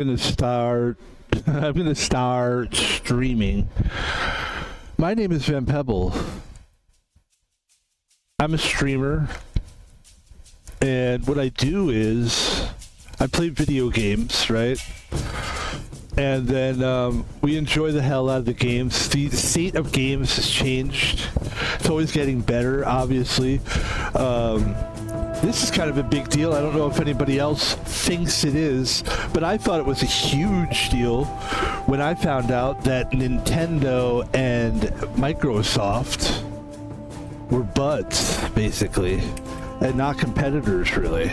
gonna start. I'm gonna start streaming. My name is Van Pebble. I'm a streamer, and what I do is I play video games, right? And then we enjoy the hell out of the games. The state of games has changed. It's always getting better, obviously. This is kind of a big deal. I don't know if anybody else thinks it is, but I thought it was a huge deal when I found out that Nintendo and Microsoft were buds, basically, and not competitors, really.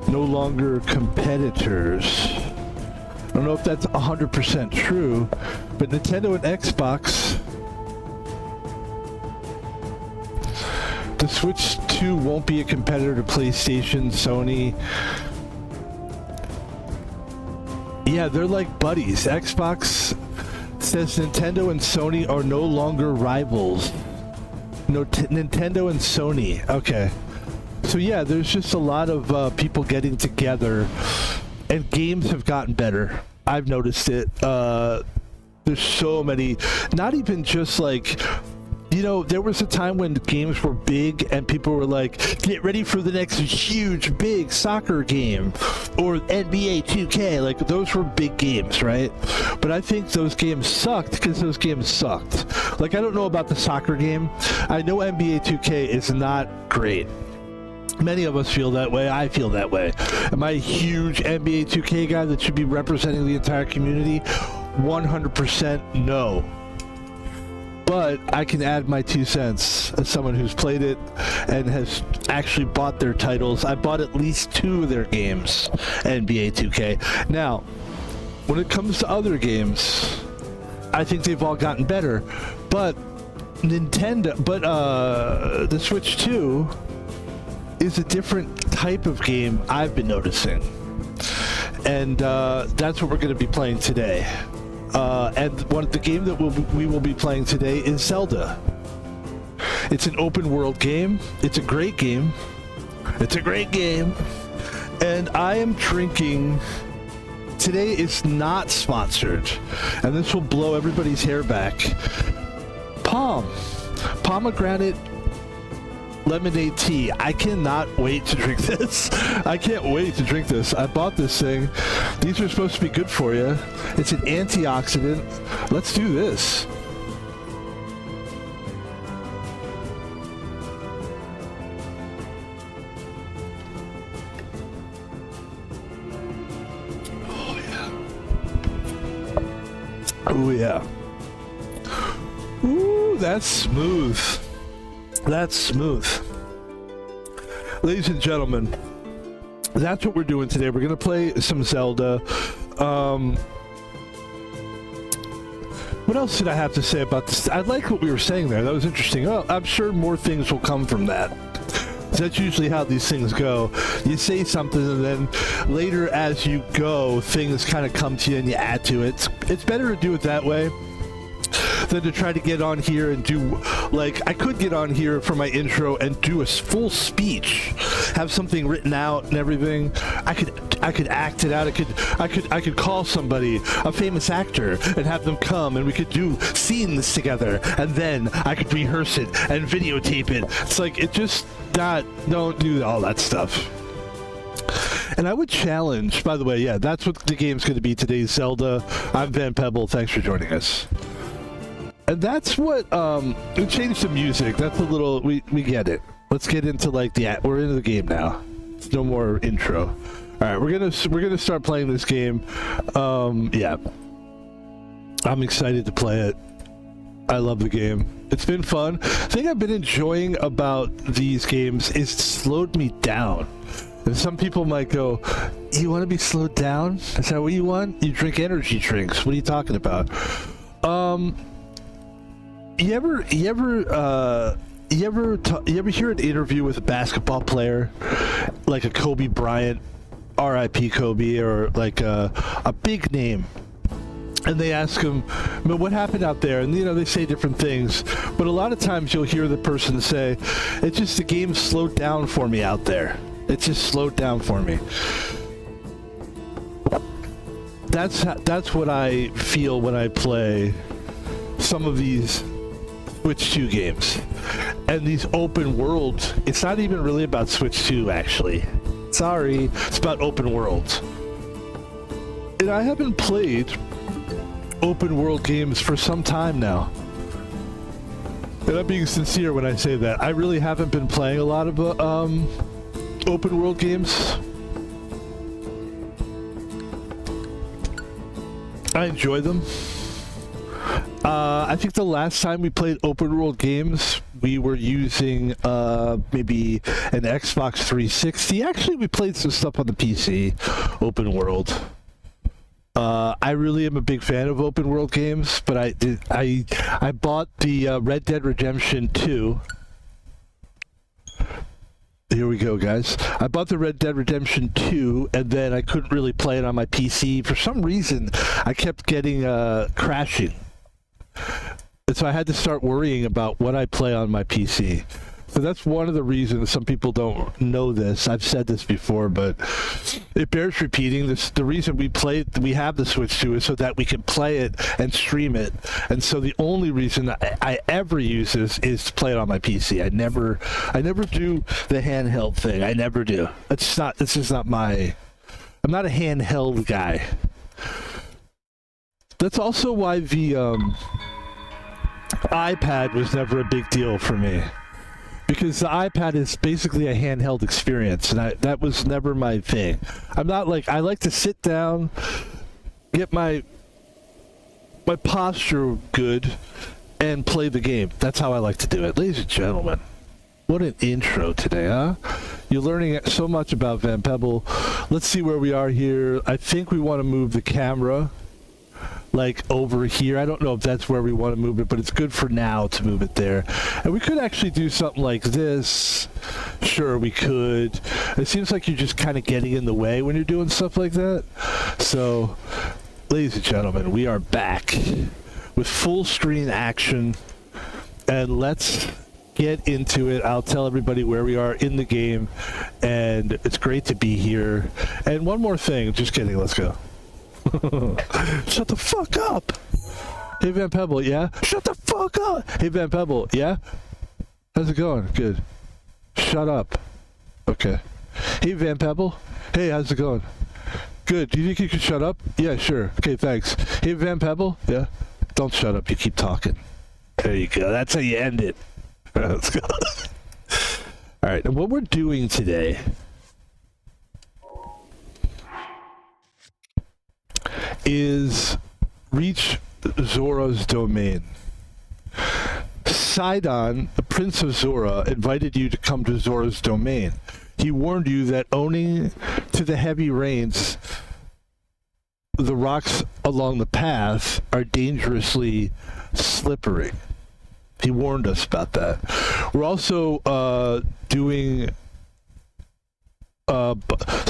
No longer competitors. I don't know if that's 100% true, but Nintendo and Xbox, the Switch 2 won't be a competitor to PlayStation, Sony. Yeah, they're like buddies. Xbox says Nintendo and Sony are no longer rivals. No, Nintendo and Sony. Okay. So yeah, there's just a lot of people getting together, and games have gotten better. I've noticed it. There's so many, not even just like, you know, there was a time when games were big and people were like, get ready for the next huge, big soccer game or NBA 2K. Like, those were big games, right? But I think those games sucked because those games sucked. Like, I don't know about the soccer game. I know NBA 2K is not great. Many of us feel that way. I feel that way. Am I a huge NBA 2K guy that should be representing the entire community? 100% no. But I can add my 2 cents as someone who's played it and has actually bought their titles. I bought at least 2 of their games, NBA 2K. Now, when it comes to other games, I think they've all gotten better. But the Switch 2 is a different type of game I've been noticing. And that's what we're going to be playing today. And the game that we will be playing today is Zelda. It's an open world game. It's a great game. It's a great game. And I am drinking... Today is not sponsored. And this will blow everybody's hair back. Pomegranate lemonade tea. I cannot wait to drink this. I can't wait to drink this. I bought this thing. These are supposed to be good for you. It's an antioxidant. Let's do this. Oh yeah. Oh yeah. Ooh, that's smooth. That's smooth. Ladies and gentlemen, that's what we're doing today. We're going to play some Zelda. What else did I have to say about this? I like what we were saying there. That was interesting. Oh, I'm sure more things will come from that. That's usually how these things go. You say something, and then later as you go, things kind of come to you and you add to it. It's better to do it that way than to try to get on here and do, like, I could get on here for my intro and do a full speech, have something written out and everything. I could act it out. I could call somebody, a famous actor, and have them come, and we could do scenes together, and then I could rehearse it and videotape it. It's like, it just don't do all that stuff. And I would challenge, by the way, yeah, that's what the game's going to be today, Zelda. I'm Van Pebble. Thanks for joining us. And that's what, we changed the music. That's a little, we get it. Let's get into, like, we're into the game now. It's no more intro. All right, we're gonna start playing this game. Yeah. I'm excited to play it. I love the game. It's been fun. The thing I've been enjoying about these games is it's slowed me down. And some people might go, you want to be slowed down? Is that what you want? You drink energy drinks. What are you talking about? You ever hear an interview with a basketball player, like a Kobe Bryant, R.I.P. Kobe, or like a big name, and they ask them, "But what happened out there?" And they say different things, but a lot of times you'll hear the person say, "It's just the game slowed down for me out there. It just slowed down for me." That's what I feel when I play some of these Switch 2 games. And these open worlds, it's not even really about Switch 2, actually. Sorry, it's about open worlds. And I haven't played open world games for some time now. And I'm being sincere when I say that. I really haven't been playing a lot of open world games. I enjoy them. I think the last time we played open world games, we were using maybe an Xbox 360. Actually, we played some stuff on the PC, open world. I really am a big fan of open world games, but I bought the Red Dead Redemption 2. Here we go, guys. I bought the Red Dead Redemption 2, and then I couldn't really play it on my PC. For some reason, I kept getting crashing. And so I had to start worrying about what I play on my PC. So that's one of the reasons some people don't know this. I've said this before, but it bears repeating. The reason we have the Switch 2 is so that we can play it and stream it. And so the only reason I ever use this is to play it on my PC. I never do the handheld thing. I never do. This is not my... I'm not a handheld guy. That's also why the iPad was never a big deal for me. Because the iPad is basically a handheld experience, and that was never my thing. I'm not like... I like to sit down, get my posture good, and play the game. That's how I like to do it. Ladies and gentlemen, what an intro today, huh? You're learning so much about Van Pebble. Let's see where we are here. I think we want to move the camera like over here. I don't know if that's where we want to move it, but it's good for now to move it there. And we could actually do something like this. Sure, we could. It seems like you're just kind of getting in the way when you're doing stuff like that. So, ladies and gentlemen, we are back with full screen action, and let's get into it. I'll tell everybody where we are in the game, and it's great to be here. And one more thing, just kidding, let's go. Shut the fuck up. Hey Van Pebble, yeah? Shut the fuck up. Hey Van Pebble, yeah? How's it going? Good. Shut up. Okay. Hey Van Pebble. Hey, how's it going? Good. Do you think you can shut up? Yeah, sure. Okay, thanks. Hey Van Pebble, yeah? Don't shut up, you keep talking. There you go. That's how you end it. Let's go. Alright, and what we're doing today is reach Zora's domain. Sidon, the Prince of Zora, invited you to come to Zora's domain. He warned you that owing to the heavy rains, the rocks along the path are dangerously slippery. He warned us about that. We're also doing... so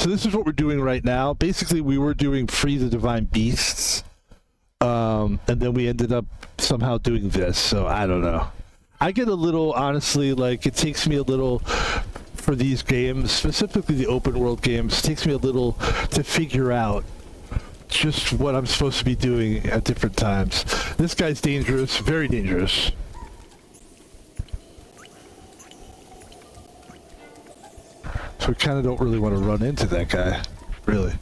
this is what we're doing right now. Basically, we were doing Free the Divine Beasts, and then we ended up somehow doing this, so I don't know. I get a little, honestly, like, it takes me a little, for these games, specifically the open world games, it takes me a little to figure out just what I'm supposed to be doing at different times. This guy's dangerous, very dangerous. So we kind of don't really want to run into that guy, really.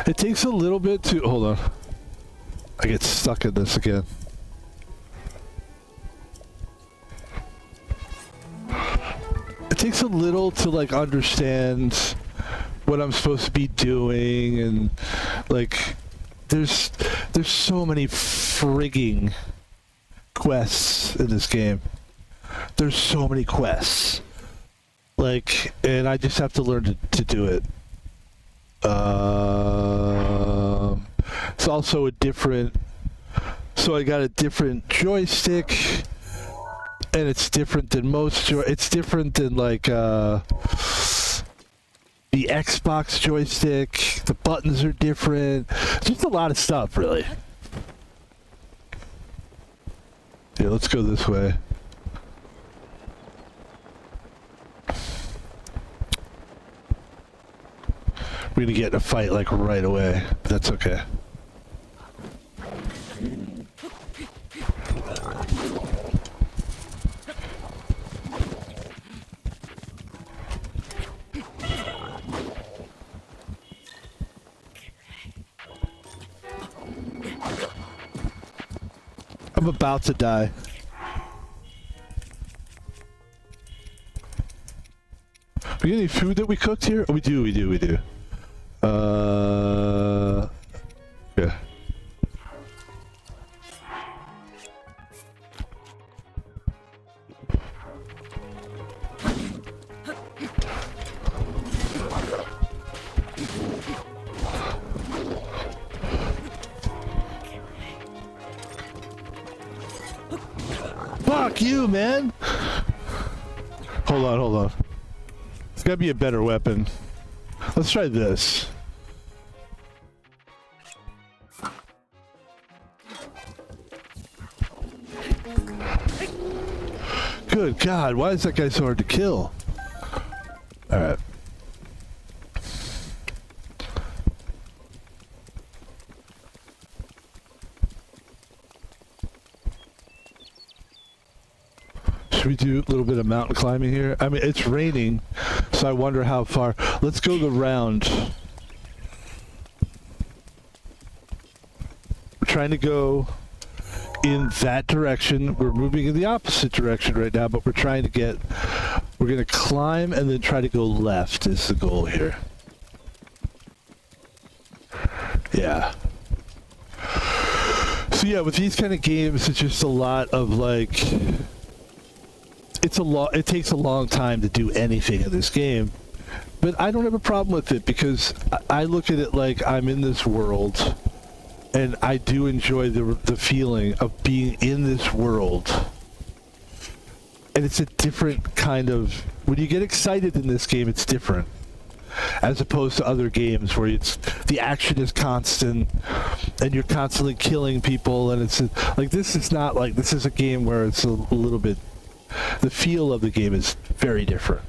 It takes a little bit to... Hold on. I get stuck in this again. It takes a little to like understand what I'm supposed to be doing, and like there's so many frigging quests in this game. There's so many quests, like, and I just have to learn to do it. It's also a different... So I got a different joystick, and it's different than most it's different than like the Xbox joystick. The buttons are different. Just a lot of stuff, really. Yeah, let's go this way. We're gonna get in a fight like right away, but that's okay. I'm about to die. We get any food that we cooked here? Oh, we do. Yeah. Fuck you, man! Hold on. It's gotta be a better weapon. Let's try this. Good God, why is that guy so hard to kill? Alright. Should we do a little bit of mountain climbing here? I mean, it's raining, so I wonder how far. Let's go the round. We're trying to go in that direction. We're moving in the opposite direction right now, but we're trying to get... We're going to climb and then try to go left is the goal here. Yeah. So yeah, with these kind of games, it's just a lot of like... It takes a long time to do anything in this game, but I don't have a problem with it because I look at it like I'm in this world, and I do enjoy the feeling of being in this world. And it's a different kind of... When you get excited in this game, it's different. As opposed to other games where the action is constant, and you're constantly killing people, and it's... Like, this is not like... This is a game where it's a little bit... The feel of the game is very different.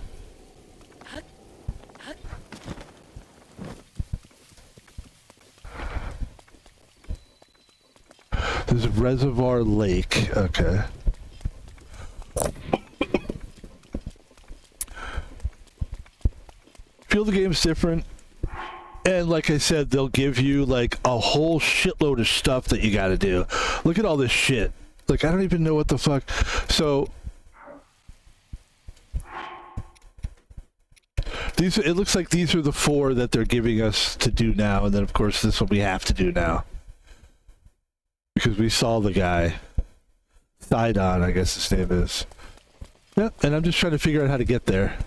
There's a reservoir lake. Okay. Feel the game's different. And like I said, they'll give you like a whole shitload of stuff that you gotta do. Look at all this shit. Like, I don't even know what the fuck. So... it looks like these are the 4 that they're giving us to do now, and then of course this one we have to do now. Because we saw the guy. Sidon, I guess his name is. Yep, and I'm just trying to figure out how to get there.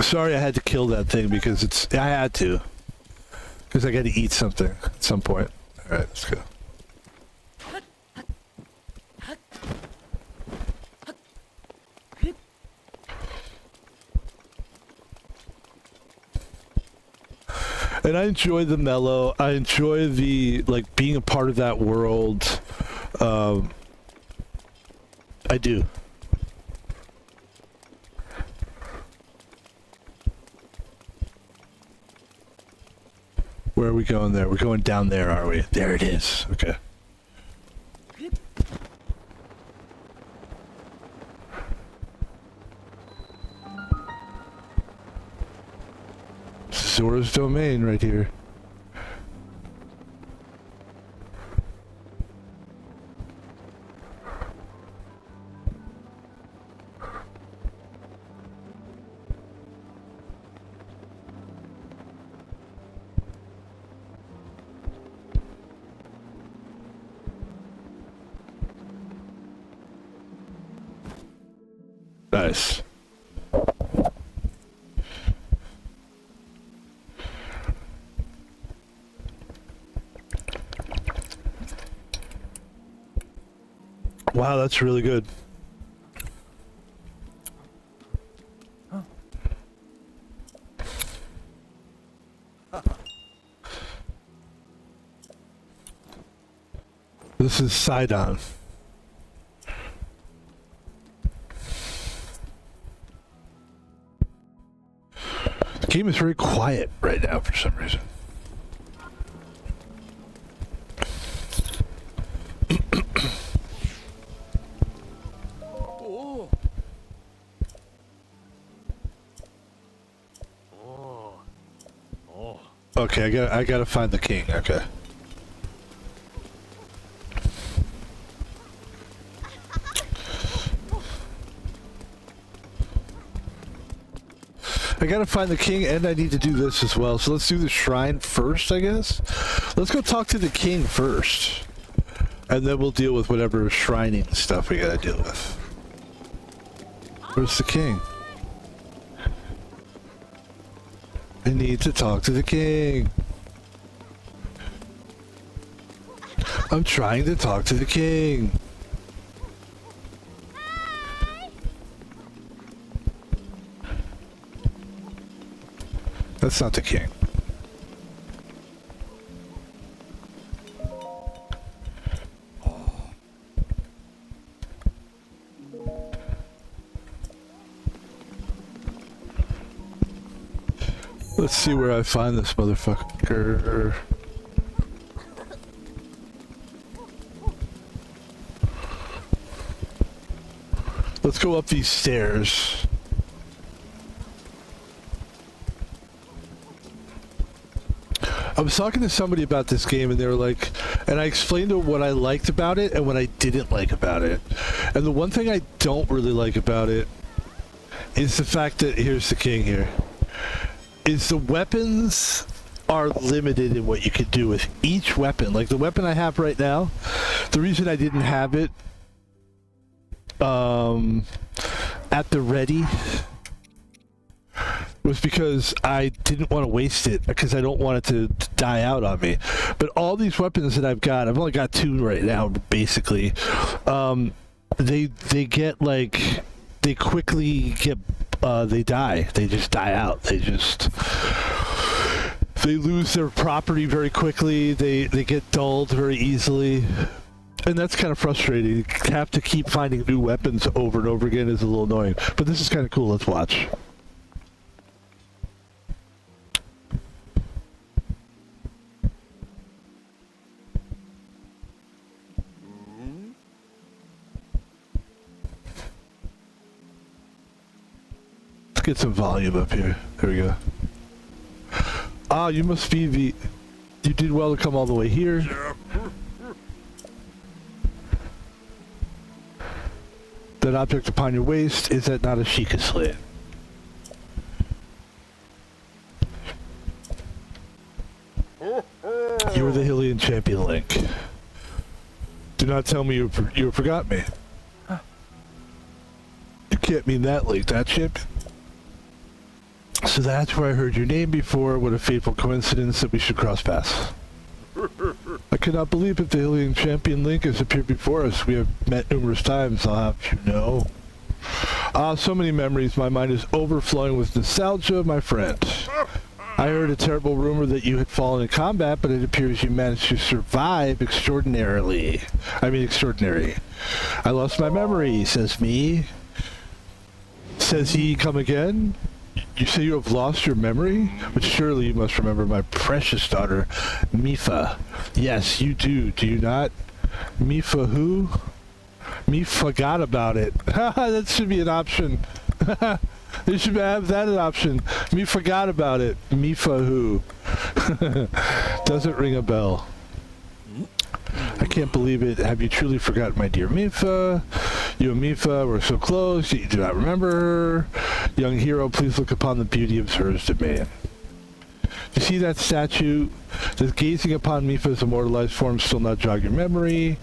Sorry I had to kill that thing because I had to. Because I got to eat something at some point. Alright, let's go. And I enjoy the mellow. I enjoy the, like, being a part of that world. I do. Where are we going there? We're going down there, are we? There it is. Okay. Zora's domain right here. Nice. Wow, that's really good. This is Sidon. The game is very quiet right now for some reason. Okay, I gotta find the king. Okay. I gotta find the king, and I need to do this as well. So let's do the shrine first, I guess. Let's go talk to the king first, and then we'll deal with whatever shrining stuff we gotta deal with. Where's the king? I need to talk to the king. I'm trying to talk to the king. That's not the king. Let's see where I find this motherfucker. Let's go up these stairs. I was talking to somebody about this game, and they were like, and I explained to them what I liked about it and what I didn't like about it. And the one thing I don't really like about it is the fact that, here's the king here, is the weapons are limited in what you can do with each weapon. Like the weapon I have right now, the reason I didn't have it at the ready was because I didn't want to waste it, because I don't want it to die out on me. But all these weapons that I've got, I've only got 2 right now, basically. They get like, they quickly get, they die. They just die out. They lose their property very quickly. They get dulled very easily. And that's kind of frustrating. You have to keep finding new weapons over and over again is a little annoying. But this is kind of cool. Let's watch. Let's get some volume up here. There we go. Ah, you must be the... You did well to come all the way here. That object upon your waist, is that not a Sheikah slit? You are the Hylian champion, Link. Do not tell me you forgot me. You can't mean that, Link, that champion. So that's where I heard your name before. What a fateful coincidence that we should cross paths. I cannot believe that the Hylian champion Link has appeared before us. We have met numerous times, I'll have you know. Ah, so many memories. My mind is overflowing with nostalgia, my friend. I heard a terrible rumor that you had fallen in combat, but it appears you managed to survive extraordinarily. I mean, extraordinary. I lost my memory, says me. Says he, come again? You say you have lost your memory? But surely you must remember my precious daughter, Mifa. Yes, you do. Do you not? Mifa who? Me forgot about it. That should be an option. They should have that an option. Me forgot about it. Mifa who? Doesn't ring a bell. I can't believe it. Have you truly forgotten my dear Mifa? You and Mifa were so close, yet you do not remember her. Young hero, please look upon the beauty of hers domain. You see that statue? Does gazing upon Mifa's immortalized form still not jog your memory?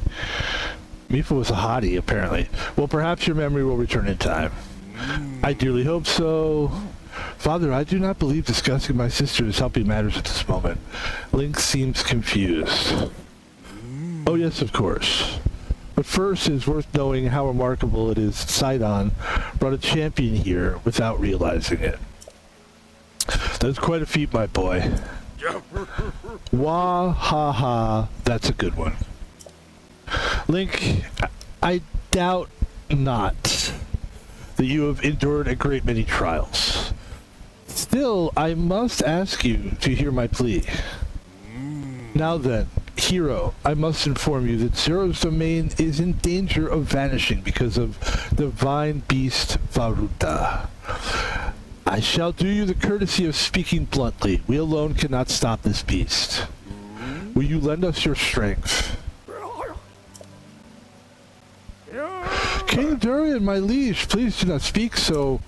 Mifa was a hottie, apparently. Well, perhaps your memory will return in time. I dearly hope so. Father, I do not believe discussing my sister is helping matters at this moment. Link seems confused. Oh yes, of course. But first, it is worth knowing how remarkable it is Sidon brought a champion here without realizing it. That's quite a feat, my boy. Wah ha ha, that's a good one. Link, I doubt not that you have endured a great many trials. Still, I must ask you to hear my plea. Now then, hero, I must inform you that Zoro's domain is in danger of vanishing because of divine beast Varuta. I shall do you the courtesy of speaking bluntly. We alone cannot stop this beast. Will you lend us your strength? King Durian, my liege, please do not speak so.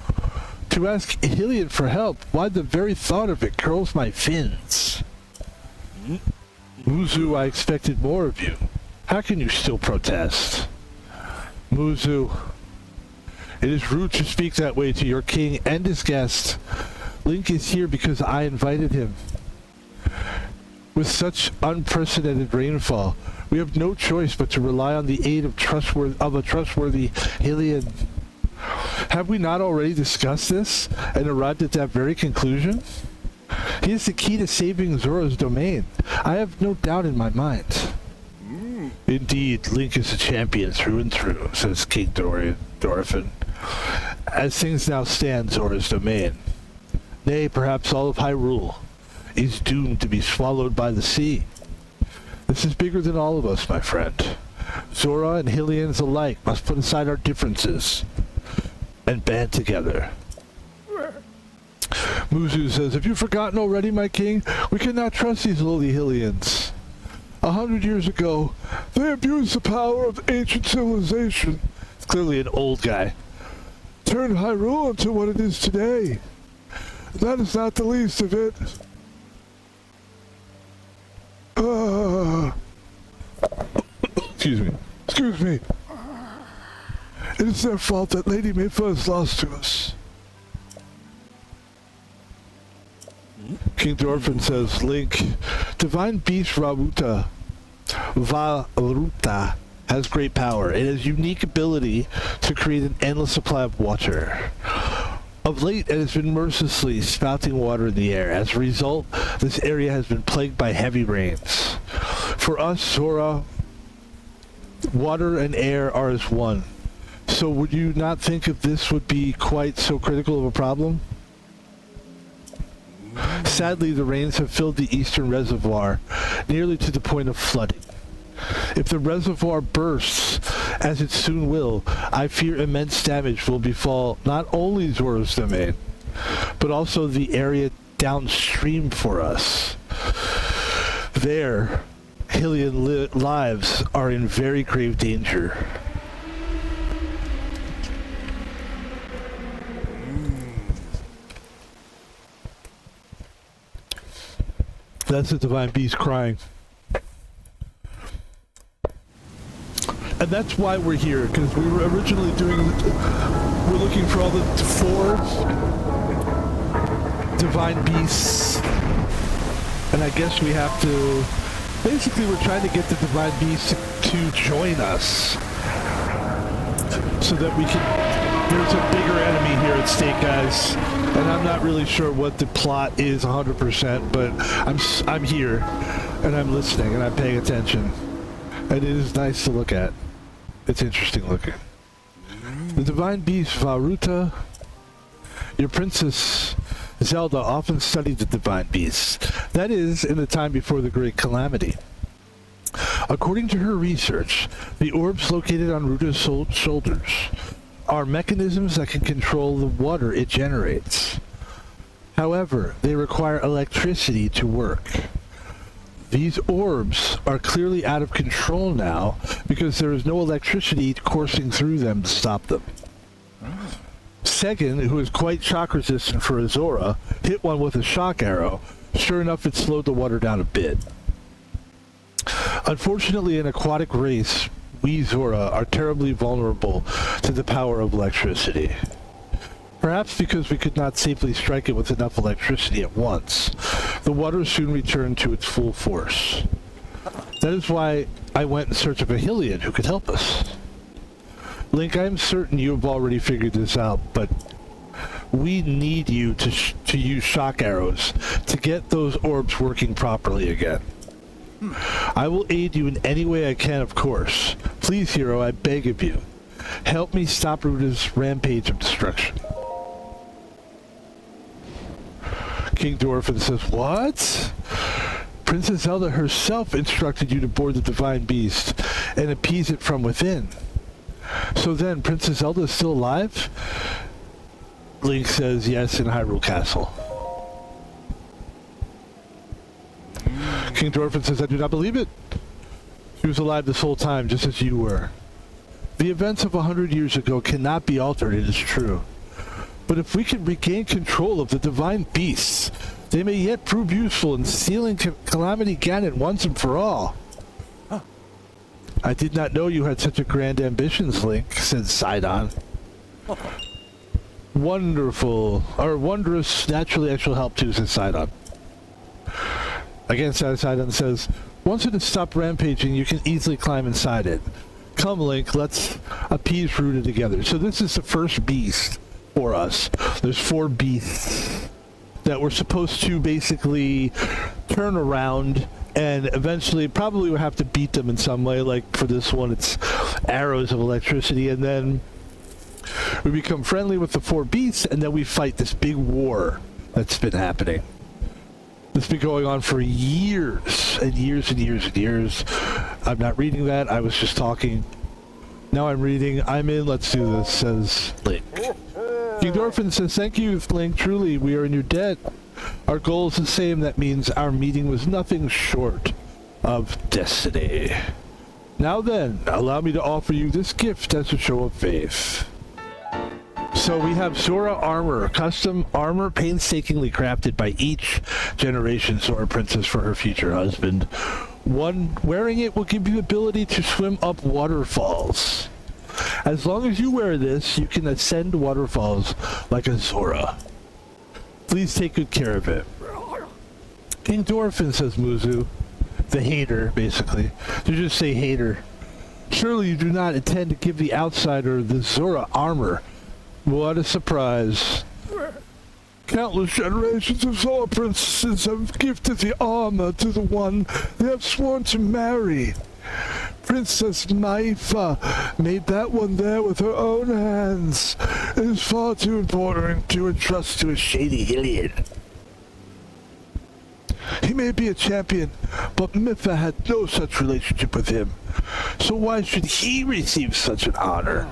To ask Hylian for help, why the very thought of it curls my fins. Muzu, I expected more of you. How can you still protest? Muzu, it is rude to speak that way to your king and his guest. Link is here because I invited him. With such unprecedented rainfall, we have no choice but to rely on the aid of a trustworthy Hylian. Have we not already discussed this and arrived at that very conclusion? He is the key to saving Zoro's domain. I have no doubt in my mind. Indeed, Link is a champion through and through, says King Dorothin. As things now stand, Zoro's domain, nay, perhaps all of Hyrule, is doomed to be swallowed by the sea. This is bigger than all of us, my friend. Zora and Hylians alike must put aside our differences and band together. Muzu says, have you forgotten already, my king? We cannot trust these lowly Hylians. 100 years ago, they abused the power of ancient civilization. It's clearly an old guy. Turned Hyrule into what it is today. That is not the least of it. Excuse me. It is their fault that Lady Mayfa is lost to us. King Dorfin says, Link, divine beast Varuta has great power. It has unique ability to create an endless supply of water. Of late, it has been mercilessly spouting water in the air. As a result, this area has been plagued by heavy rains. For us, Zora, water and air are as one. So would you not think if this would be quite so critical of a problem? Sadly, the rains have filled the eastern reservoir, nearly to the point of flooding. If the reservoir bursts, as it soon will, I fear immense damage will befall not only Zora's domain, but also the area downstream for us. There, Hylian lives are in very grave danger. That's the divine beast crying. And that's why we're here, because we were originally we're looking for all the 4 divine beasts. And I guess we have to, basically we're trying to get the divine beasts to join us. So that we can, there's a bigger enemy here at stake, guys. And I'm not really sure what the plot is 100%, but I'm here, and I'm listening, and I'm paying attention. And it is nice to look at. It's interesting looking. The divine beast Varuta. Your princess Zelda often studied the divine beasts. That is, in the time before the Great Calamity. According to her research, the orbs located on Ruta's shoulders are mechanisms that can control the water it generates. However, they require electricity to work. These orbs are clearly out of control now because there is no electricity coursing through them to stop them. Second, who is quite shock resistant for a Zora, hit one with a shock arrow. Sure enough, it slowed the water down a bit. Unfortunately, in aquatic race, we Zora are terribly vulnerable to the power of electricity. Perhaps because we could not safely strike it with enough electricity at once. The water soon returned to its full force. That is why I went in search of a Hylian who could help us. Link, I am certain you have already figured this out, but we need you to use shock arrows to get those orbs working properly again. I will aid you in any way I can, of course. Please, hero, I beg of you. Help me stop Ruda's rampage of destruction. King Dorfin says, what? Princess Zelda herself instructed you to board the divine beast and appease it from within. So then, Princess Zelda is still alive? Link says, yes, in Hyrule Castle. King Dorfin says, I do not believe it. She was alive this whole time, just as you were. The events of 100 years ago cannot be altered, it is true. But if we can regain control of the divine beasts, they may yet prove useful in sealing Calamity Ganon once and for all. Huh. I did not know you had such a grand ambitions, Link, said Sidon. Oh. Wonderful, or wondrous, naturally I shall help too, says Sidon. Again, Sidon says, once it has stopped rampaging, you can easily climb inside it. Come, Link, let's appease Ruda together. So this is the first beast for us. There's 4 beasts that we're supposed to basically turn around and eventually probably we'll have to beat them in some way. Like for this one, it's arrows of electricity, and then we become friendly with the 4 beasts, and then we fight this big war that's been happening. This has been going on for years and years and years and years. I'm not reading that. I was just talking. Now I'm reading. I'm in. Let's do this, says Link. King Dorfin says, thank you, Link. Truly, we are in your debt. Our goal is the same. That means our meeting was nothing short of destiny. Now then, allow me to offer you this gift as a show of faith. So we have Zora armor, custom armor painstakingly crafted by each generation Zora princess for her future husband. One wearing it will give you the ability to swim up waterfalls. As long as you wear this, you can ascend waterfalls like a Zora. Please take good care of it. King Dorfin, says Muzu, the hater, basically. To just say hater. Surely you do not intend to give the outsider the Zora armor. What a surprise. Countless generations of Zora princesses have gifted the armor to the one they have sworn to marry. Princess Maifa made that one there with her own hands. It is far too important to entrust to a shady Hylian. He may be a champion, but Miffa had no such relationship with him. So why should he receive such an honor?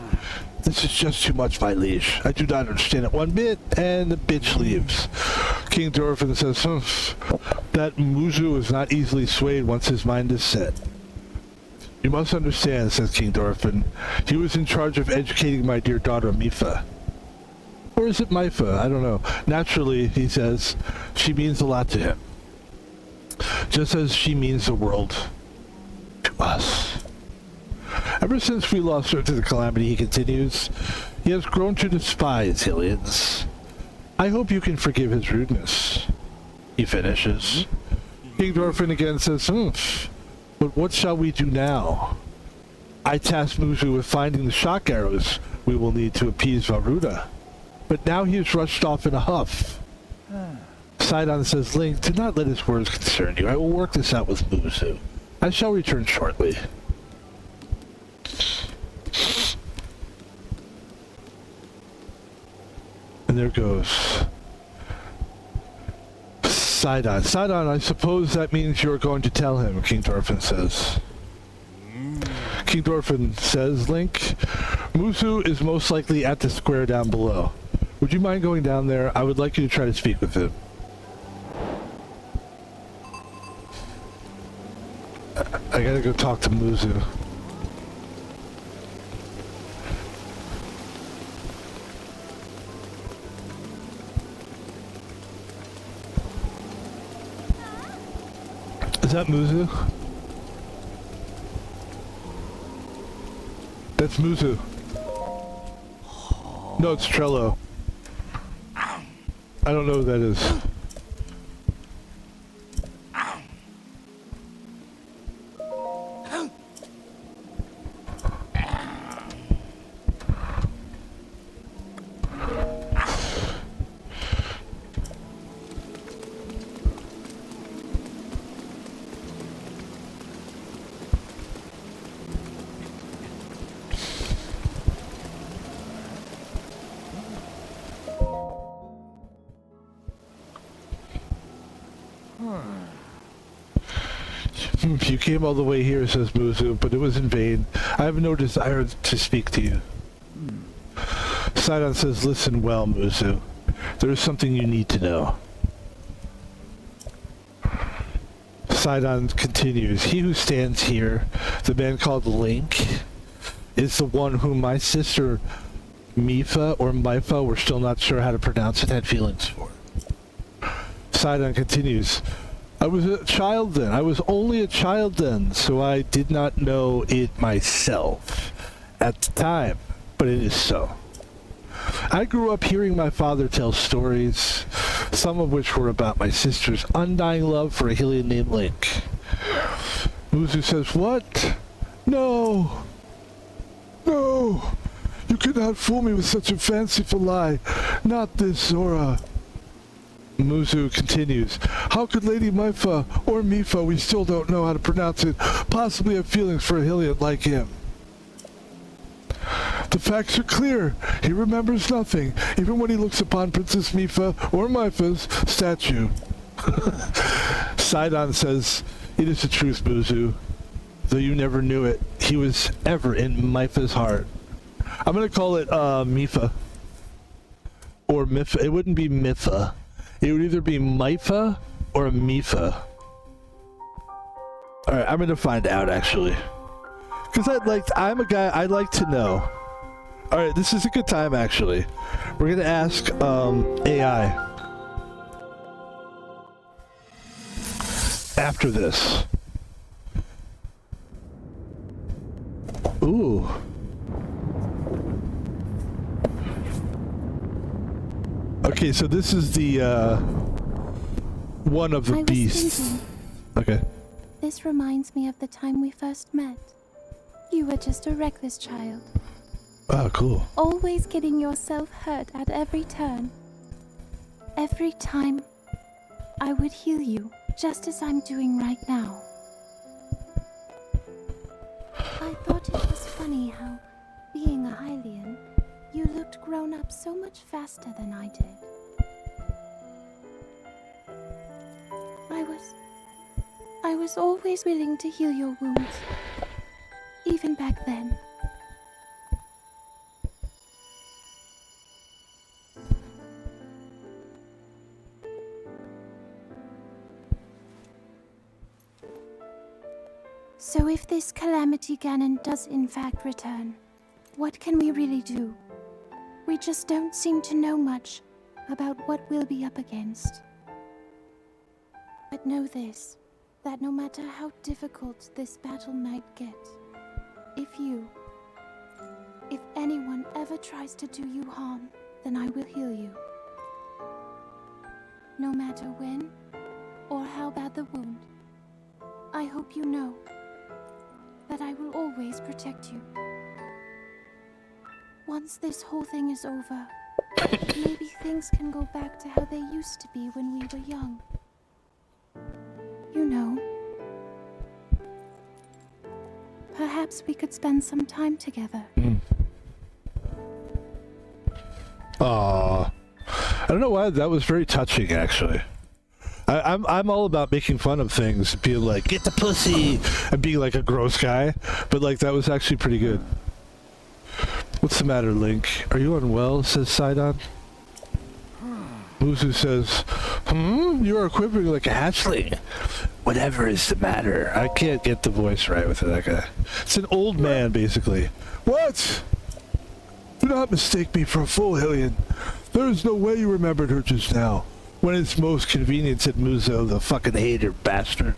This is just too much, my liege. I do not understand it one bit, and the bitch leaves. King Dorfin says, that Muzu is not easily swayed once his mind is set. You must understand, says King Dorfin. He was in charge of educating my dear daughter, Miffa. Or is it Maifa? I don't know. Naturally, he says, she means a lot to him. Just as she means the world to us. Ever since we lost her to the Calamity, he continues, he has grown to despise Hylians. I hope you can forgive his rudeness. He finishes. King Dorfin again says, but what shall we do now? I tasked Muzu with finding the shock arrows we will need to appease Varuda. But now he has rushed off in a huff. Sidon says, Link, do not let his words concern you. I will work this out with Muzu. I shall return shortly. And there goes Sidon. Sidon, I suppose that means you're going to tell him, King Dorfin says. King Dorfin says, Link, Muzu is most likely at the square down below. Would you mind going down there? I would like you to try to speak with him. I gotta go talk to Muzu. Is that Muzu? That's Muzu. No, it's Trello. I don't know who that is. You came all the way here, says Muzu, but it was in vain. I have no desire to speak to you. Sidon says, listen well, Muzu. There is something you need to know. Sidon continues, he who stands here, the man called Link, is the one whom my sister Mifa or Mifa, we're still not sure how to pronounce it, had feelings for. Sidon continues, I was a child then. I was only a child then, so I did not know it myself at the time, but it is so. I grew up hearing my father tell stories, some of which were about my sister's undying love for a Hylian named Link. Muzu says, what? No! No! You cannot fool me with such a fanciful lie. Not this, Zora. Muzu continues, how could Lady Mifa, or Mifa, we still don't know how to pronounce it, possibly have feelings for a Hylian like him? The facts are clear. He remembers nothing, even when he looks upon Princess Mifa or Mifa's statue. Sidon says, it is the truth, Muzu. Though you never knew it, he was ever in Mifa's heart. I'm going to call it Mifa. Or Mifa. It wouldn't be Mifa. It would either be Mifa or Mifa. Alright, I'm gonna find out actually. Because I'm a guy, I like to know. Alright, this is a good time actually. We're gonna ask AI. After this. Ooh. Okay, so this is the, one of the beasts. Okay. This reminds me of the time we first met. You were just a reckless child. Oh, cool. Always getting yourself hurt at every turn. Every time, I would heal you, just as I'm doing right now. I thought it was funny how, being a Hylian, you looked grown up so much faster than I did. I was always willing to heal your wounds, even back then. So if this Calamity Ganon does in fact return, what can we really do? We just don't seem to know much about what we'll be up against. But know this, that no matter how difficult this battle might get, if anyone ever tries to do you harm, then I will heal you. No matter when or how bad the wound, I hope you know that I will always protect you. Once this whole thing is over, maybe things can go back to how they used to be when we were young. You know. Perhaps we could spend some time together. Aww. I don't know why, that was very touching actually. I'm all about making fun of things, being like, get the pussy, and being like a gross guy, but like that was actually pretty good. What's the matter, Link? Are you unwell? Says Sidon. Muzu says, you are quivering like a hatchling. Whatever is the matter? I can't get the voice right with that guy. It's an old man, basically. What? Do not mistake me for a fool, Hylian. There is no way you remembered her just now. When it's most convenient, said Muzo, the fucking hater bastard.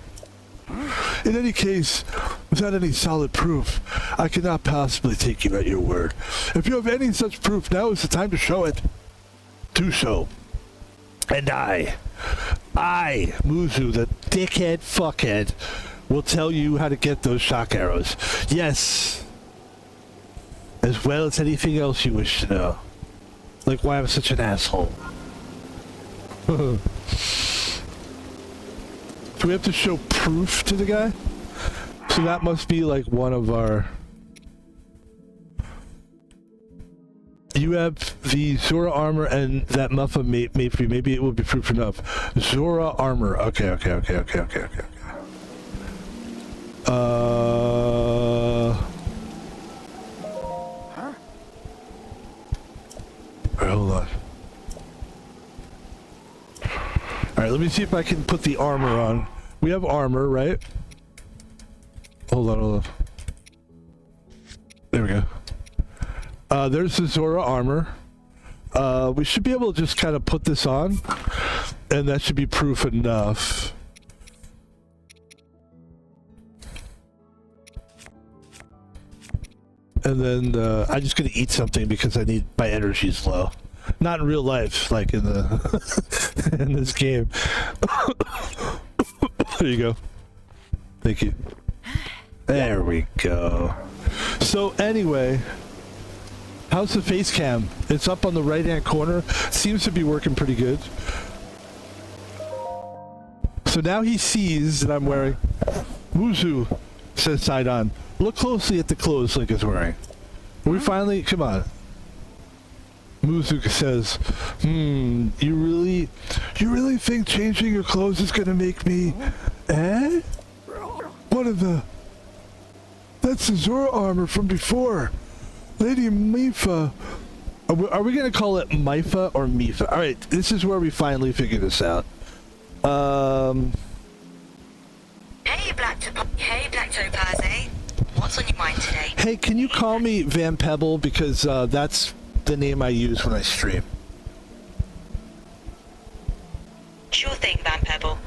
In any case, without any solid proof, I cannot possibly take you at your word. If you have any such proof, now is the time to show it. Do so. And I, Muzu, the dickhead fuckhead, will tell you how to get those shock arrows. Yes. As well as anything else you wish to know. Like why I'm such an asshole. Do we have to show proof to the guy? So that must be like one of our... You have the Zora armor and that Muffa made for you. Maybe it will be proof enough. Zora armor. Okay. Alright, hold on. Alright, let me see if I can put the armor on. We have armor, right? Hold on. There we go. There's the Zora armor. We should be able to just kind of put this on, and that should be proof enough. And then I'm just gonna eat something because I need my energy's low. Not in real life, like in the in this game. There you go. Thank you. There we go. So anyway, how's the face cam? It's up on the right hand corner. Seems to be working pretty good. So now he sees that I'm wearing Muzu, says Sidon. Look closely at the clothes Link is wearing. We finally, come on. Muzu says, you really think changing your clothes is gonna make me, eh? What in the? That's the Zora armor from before. Lady Mifa. Are we gonna call it Mifa or Mifa? Alright, this is where we finally figure this out. Hey Black Topaz, eh? What's on your mind today? Hey, can you call me Van Pebble, because that's the name I use when I stream. Sure thing, Van Pebble.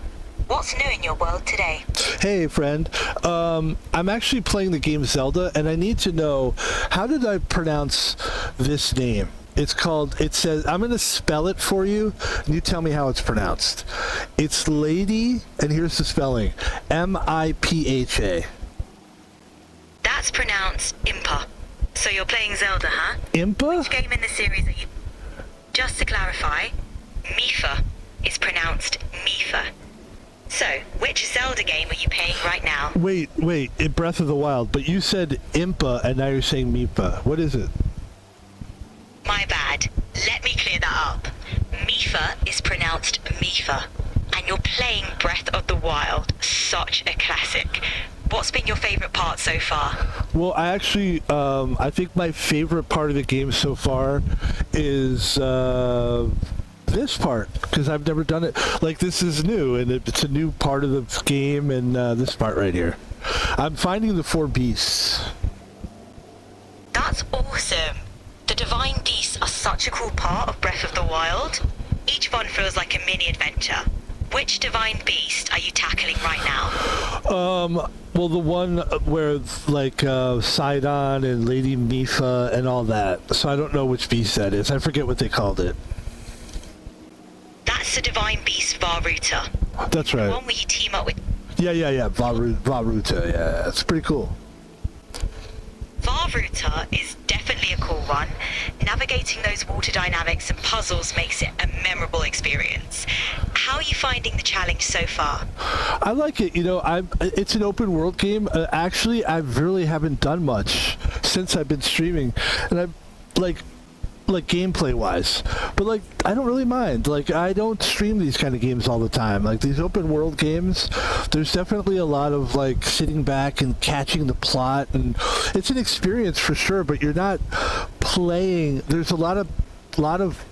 What's new in your world today? Hey, friend. I'm actually playing the game Zelda, and I need to know, how did I pronounce this name? It says, I'm going to spell it for you, and you tell me how it's pronounced. It's Lady, and here's the spelling, M-I-P-H-A. That's pronounced Impa. So you're playing Zelda, huh? Impa? Which game in the series are you... Just to clarify, Mifa is pronounced Mifa. So, which Zelda game are you playing right now? Wait, in Breath of the Wild, but you said Impa, and now you're saying Mipa. What is it? My bad. Let me clear that up. Mifa is pronounced Mifa. And you're playing Breath of the Wild. Such a classic. What's been your favorite part so far? Well, I actually, I think my favorite part of the game so far is this part, because I've never done it. Like, this is new, and it's a new part of the game, and this part right here. I'm finding the 4 beasts. That's awesome. The Divine Beasts are such a cool part of Breath of the Wild. Each one feels like a mini adventure. Which Divine Beast are you tackling right now? Well, the one where, like, Sidon and Lady Mifa and all that. So I don't know which beast that is. I forget what they called it. That's the Divine Beast Varuta. That's right. The one where you team up with... Yeah. Varuta, yeah. It's pretty cool. Varuta is definitely a cool one. Navigating those water dynamics and puzzles makes it a memorable experience. How are you finding the challenge so far? I like it. You know, it's an open world game. Actually, I really haven't done much since I've been streaming, and I'm like gameplay wise, but like I don't really mind. Like, I don't stream these kind of games all the time. Like, these open world games, there's definitely a lot of like sitting back and catching the plot, and it's an experience for sure, but you're not playing. There's a lot of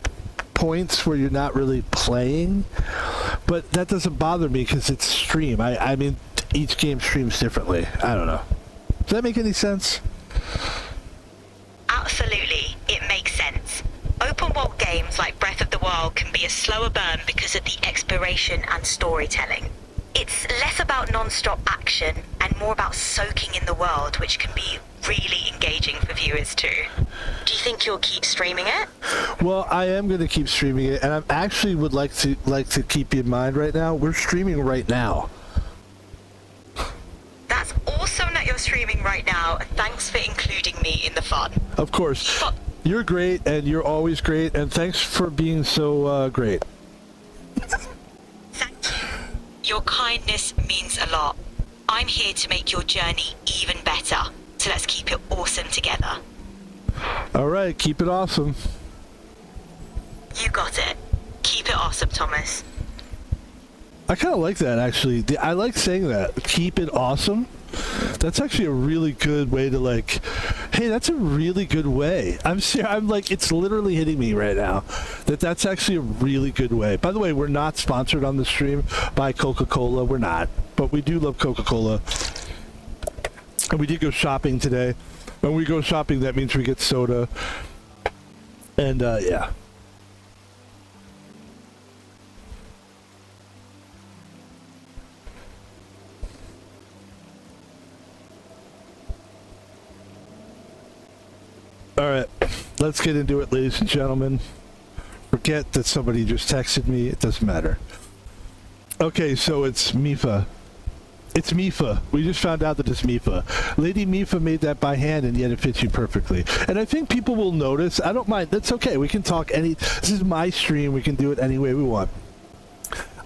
points where you're not really playing, but that doesn't bother me because it's stream. I mean, each game streams differently. I don't know. Does that make any sense? Absolutely, it makes sense. Open world games like Breath of the Wild can be a slower burn because of the exploration and storytelling. It's less about non-stop action and more about soaking in the world, which can be really engaging for viewers too. Do you think you'll keep streaming it? Well, I am going to keep streaming it, and I actually would like to keep you in mind right now. We're streaming right now. That's awesome that you're streaming right now. Thanks for including me in the fun. Of course. You're great, and you're always great, and thanks for being so great. Thank you. Your kindness means a lot. I'm here to make your journey even better, so let's keep it awesome together. All right, keep it awesome. You got it. Keep it awesome, Thomas. I kind of like that, actually. I like saying that. Keep it awesome. That's actually a really good way to, like, hey, that's a really good way. I'm like, it's literally hitting me right now. That's actually a really good way. By the way, we're not sponsored on the stream by Coca-Cola. We're not. But we do love Coca-Cola. And we did go shopping today. When we go shopping, that means we get soda. And, yeah. Alright, let's get into it, ladies and gentlemen. Forget that somebody just texted me. It doesn't matter. Okay, so it's Mifa. It's Mifa. We just found out that it's Mifa. Lady Mifa made that by hand, and yet it fits you perfectly. And I think people will notice. I don't mind. That's okay. We can talk any... This is my stream. We can do it any way we want.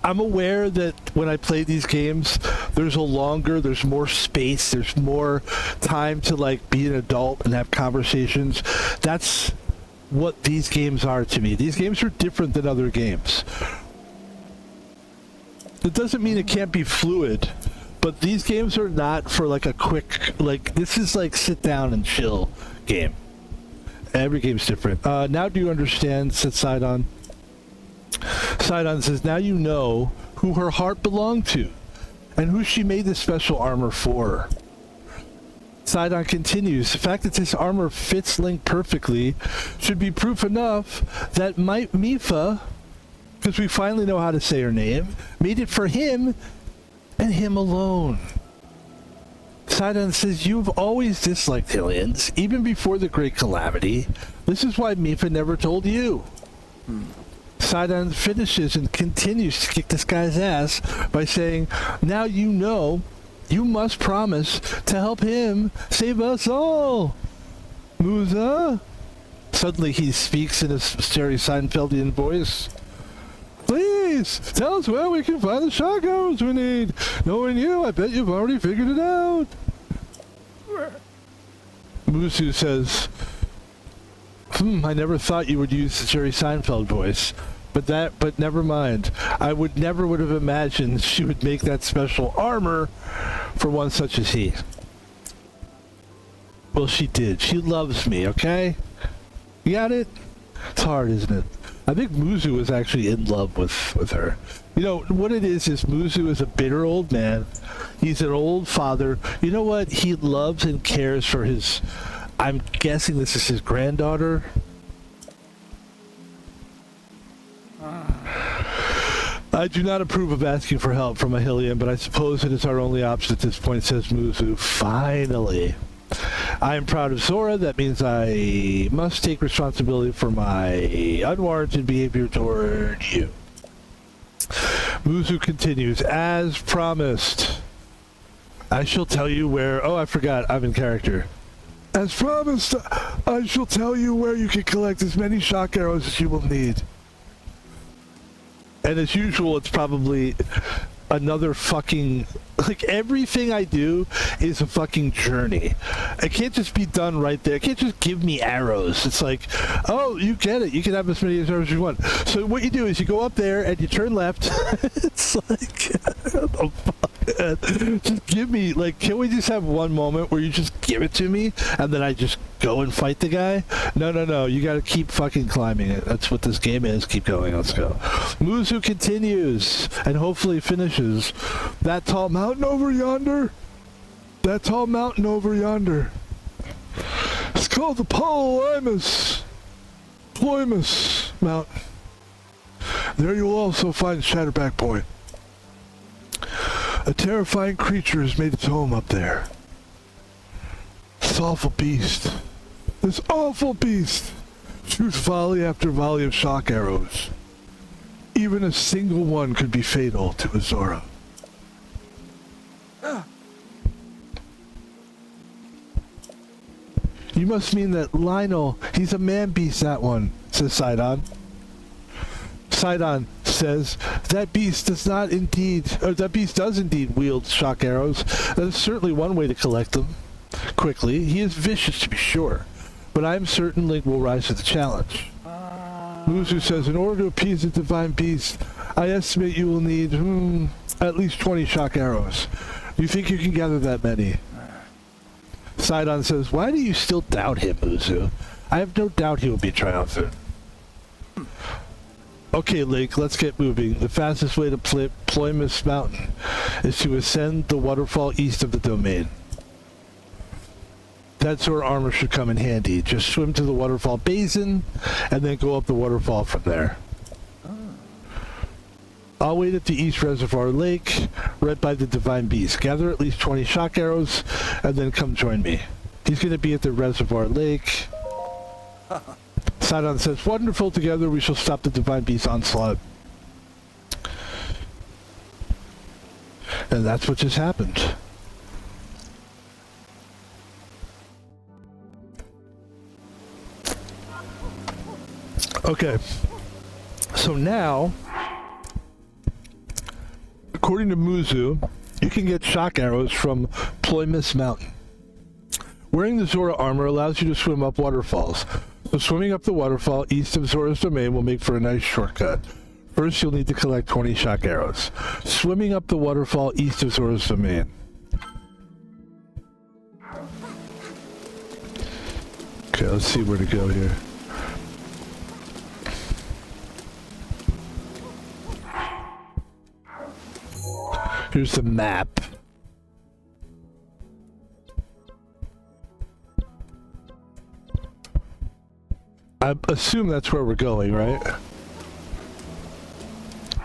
I'm aware that when I play these games, there's more space, there's more time to, like, be an adult and have conversations. That's what these games are to me. These games are different than other games. It doesn't mean it can't be fluid, but these games are not for, like, a quick, like, this is, like, sit down and chill game. Every game's different. Now do you understand, said Sidon. Sidon says, now you know who her heart belonged to and who she made this special armor for. Sidon continues, the fact that this armor fits Link perfectly should be proof enough that Mifa, because we finally know how to say her name, made it for him and him alone. Sidon says, you've always disliked aliens, even before the Great Calamity. This is why Mifa never told you. Sidon finishes and continues to kick this guy's ass by saying, now you know, you must promise to help him save us all. Musa? Suddenly he speaks in his Jerry Seinfeldian voice. Please, tell us where we can find the shotguns we need. Knowing you, I bet you've already figured it out. Musu says, I never thought you would use the Jerry Seinfeld voice. But never mind. I never would have imagined she would make that special armor for one such as he. Well, she did. She loves me, okay? You got it? It's hard, isn't it? I think Muzu was actually in love with her. You know, what it is Muzu is a bitter old man. He's an old father. You know what? He loves and cares for his... I'm guessing this is his granddaughter. I do not approve of asking for help from a Hylian, but I suppose it is our only option at this point, says Muzu. Finally. I am proud of Zora. That means I must take responsibility for my unwarranted behavior toward you. Muzu continues, as promised. I shall tell you where... Oh, I forgot. I'm in character. As promised, I shall tell you where you can collect as many shock arrows as you will need. And as usual, it's probably another fucking... Like, everything I do is a fucking journey. It can't just be done right there. It can't just give me arrows. It's like, oh, you get it. You can have as many arrows as you want. So what you do is you go up there and you turn left. It's like, oh, fuck. Just give me, like, can we just have one moment where you just give it to me and then I just go and fight the guy? No. You gotta keep fucking climbing it. That's what this game is. Keep going. Let's go. Muzu continues and hopefully finishes. That tall mountain over yonder? That tall mountain over yonder. It's called the Ploymus Mountain. There you'll also find Shatterback Point. A terrifying creature has made its home up there. This awful beast. This awful beast shoots volley after volley of shock arrows. Even a single one could be fatal to Azora. You must mean that Lionel, he's a man-beast, that one, says Sidon. Sidon says, that beast does indeed wield shock arrows. That is certainly one way to collect them quickly. He is vicious, to be sure, but I am certain Link will rise to the challenge. Muzu says, in order to appease the divine beast, I estimate you will need, at least 20 shock arrows. Do you think you can gather that many? Sidon says, why do you still doubt him, Muzu? I have no doubt he will be triumphant. Okay, Link, let's get moving. The fastest way to Ploymus Mountain is to ascend the waterfall east of the domain. That sort of armor should come in handy. Just swim to the waterfall basin, and then go up the waterfall from there. I'll wait at the East Reservoir Lake, read by the Divine Beast. Gather at least 20 shock arrows, and then come join me. He's going to be at the Reservoir Lake. Sidon says, wonderful, together we shall stop the Divine Beast's onslaught. And that's what just happened. Okay. So now, according to Muzu, you can get shock arrows from Ploymus Mountain. Wearing the Zora armor allows you to swim up waterfalls. So swimming up the waterfall east of Zora's domain will make for a nice shortcut. First, you'll need to collect 20 shock arrows. Swimming up the waterfall east of Zora's domain. Okay, let's see where to go here. Here's the map. I assume that's where we're going, right?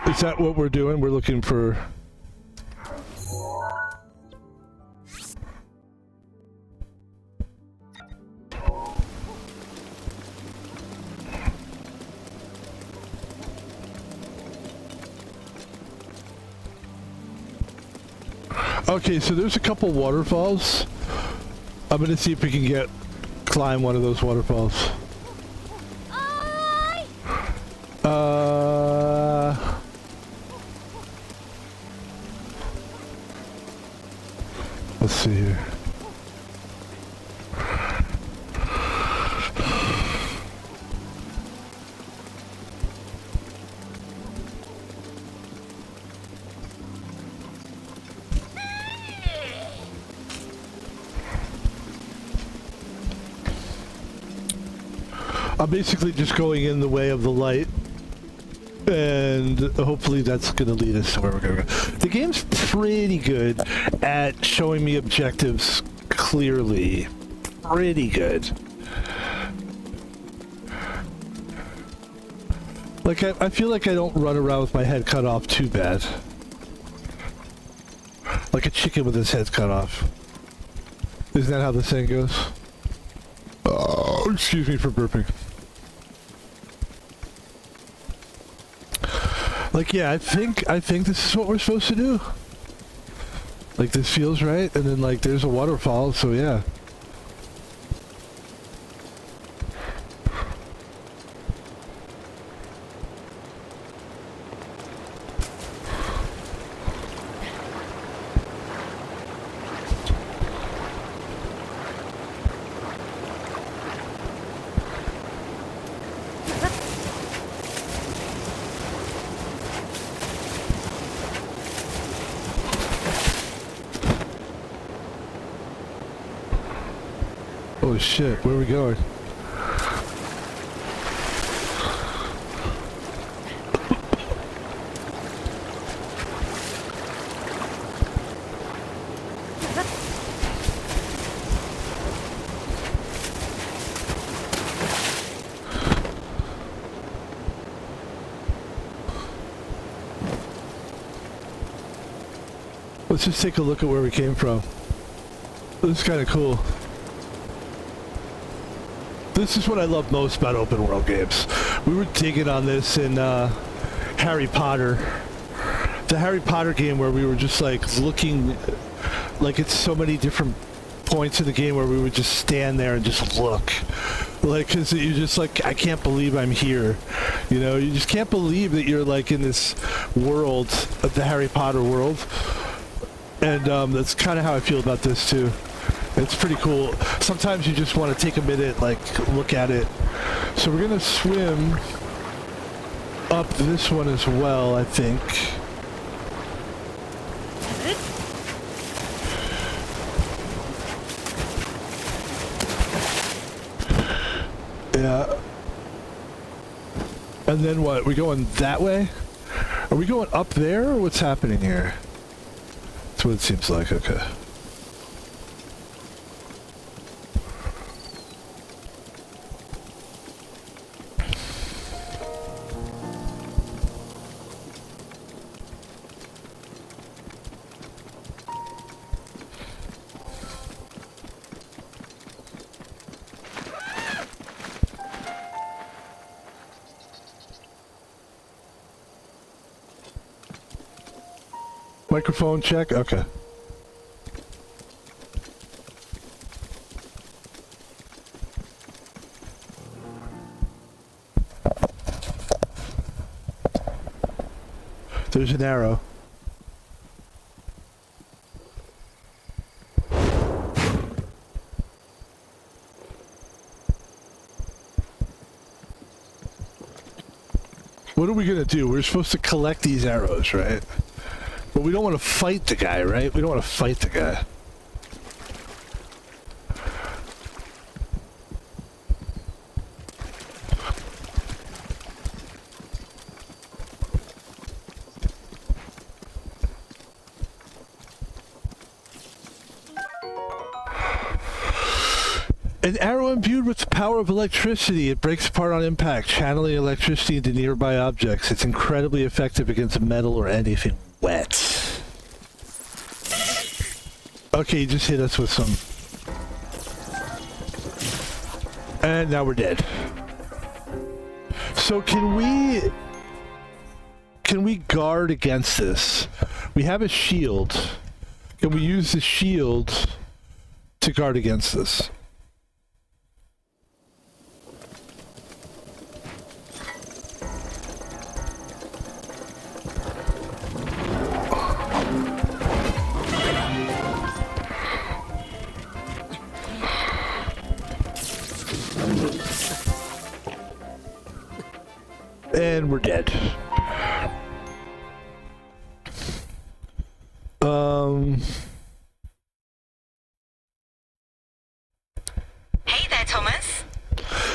Is that what we're doing? We're looking for... Okay, so there's a couple waterfalls. I'm gonna see if we can climb one of those waterfalls. Let's see here. I'm basically just going in the way of the light, and hopefully that's going to lead us to where we're going to go. The game's pretty good at showing me objectives clearly. Pretty good. Like, I feel like I don't run around with my head cut off too bad. Like a chicken with his head cut off. Isn't that how the saying goes? Oh, excuse me for burping. Like, yeah, I think this is what we're supposed to do. Like, this feels right, and then, like, there's a waterfall, so yeah. Oh shit, where are we going? Let's just take a look at where we came from. This is kind of cool. This is what I love most about open world games. We were digging on this in Harry Potter. The Harry Potter game where we were just like looking, like it's so many different points in the game where we would just stand there and just look. Like, cause you're just like, I can't believe I'm here. You know, you just can't believe that you're like in this world, of the Harry Potter world. And that's kind of how I feel about this too. It's pretty cool. Sometimes you just want to take a minute, like, look at it. So we're gonna swim up this one as well, I think. Yeah. And then what? We going that way? Are we going up there, or what's happening here? That's what it seems like, okay. Microphone check? Okay. There's an arrow. What are we gonna do? We're supposed to collect these arrows, right? But we don't want to fight the guy, right? We don't want to fight the guy. An arrow imbued with the power of electricity. It breaks apart on impact, channeling electricity into nearby objects. It's incredibly effective against metal or anything wet. Okay, you just hit us with some. And now we're dead. So can we guard against this? We have a shield. Can we use the shield to guard against this? And we're dead. Hey there, Thomas.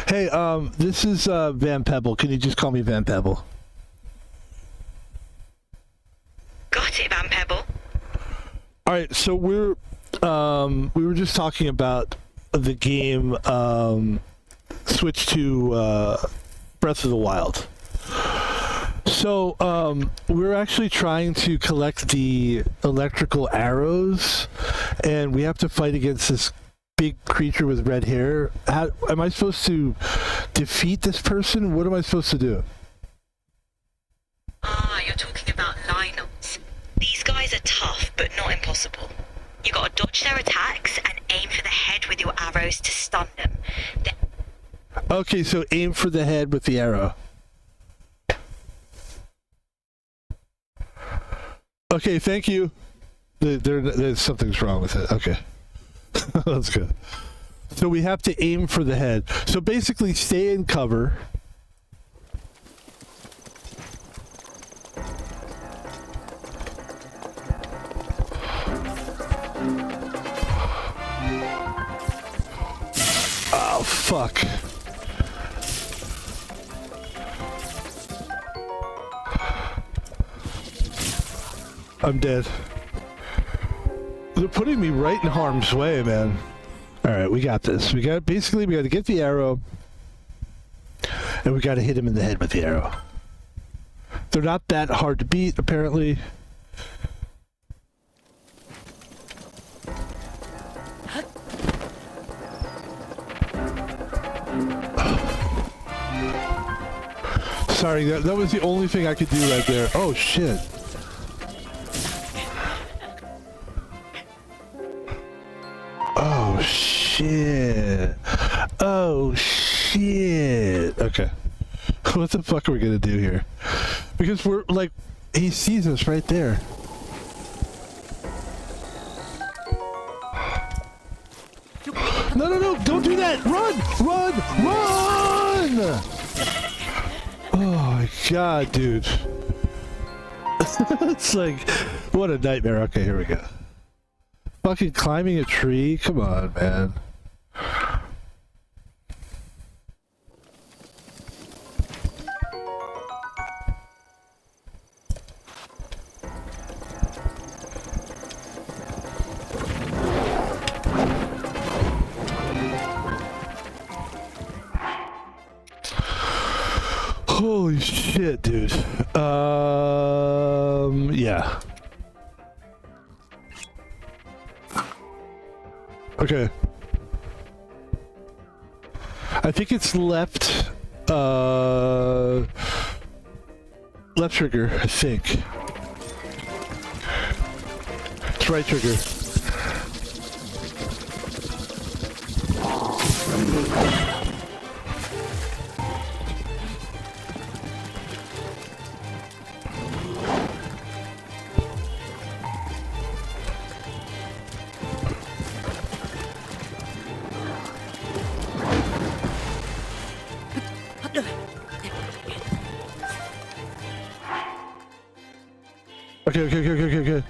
Hey, this is Van Pebble. Can you just call me Van Pebble? Got it, Van Pebble. All right, so we were just talking about the game switch to Breath of the Wild. So we're actually trying to collect the electrical arrows, and we have to fight against this big creature with red hair. How am I supposed to defeat this person? What am I supposed to do? Ah, you're talking about Lionels. These guys are tough, but not impossible. You gotta dodge their attacks and aim for the head with your arrows to stun them. Okay, so aim for the head with the arrow. Okay, thank you. There's something's wrong with it. Okay. That's good. So we have to aim for the head. So basically stay in cover. Oh, fuck. I'm dead. They're putting me right in harm's way, man. Alright, we got this. We got to get the arrow, and we got to hit him in the head with the arrow. They're not that hard to beat, apparently. Sorry, that was the only thing I could do right there. Oh, shit. Oh, shit. Oh, shit. Okay. What the fuck are we gonna do here? Because we're, like, he sees us right there. No, no, no! Don't do that! Run! Run! Run! Oh my god, dude. It's like, what a nightmare. Okay, here we go. Fucking climbing a tree? Come on, man. Holy shit, dude. Yeah. Okay. I think it's left, left trigger, I think. It's right trigger. Okay, okay, okay, okay, okay.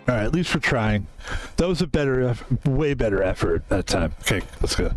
Alright, at least we're trying. That was a better, way better effort that time. Okay, let's go.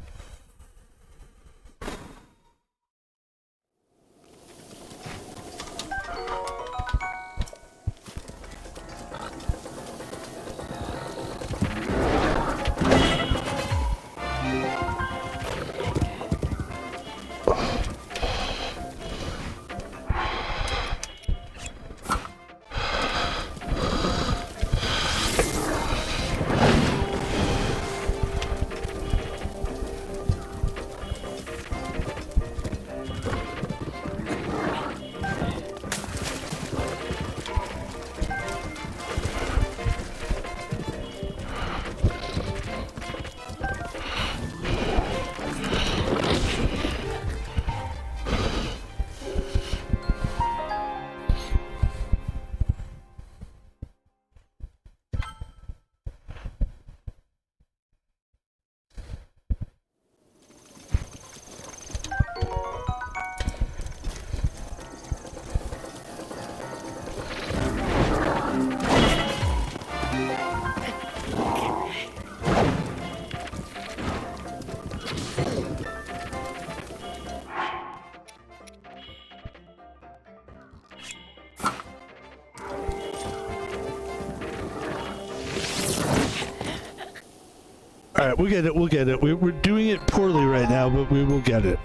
Alright, we'll get it, we'll get it. We're doing it poorly right now, but we will get it.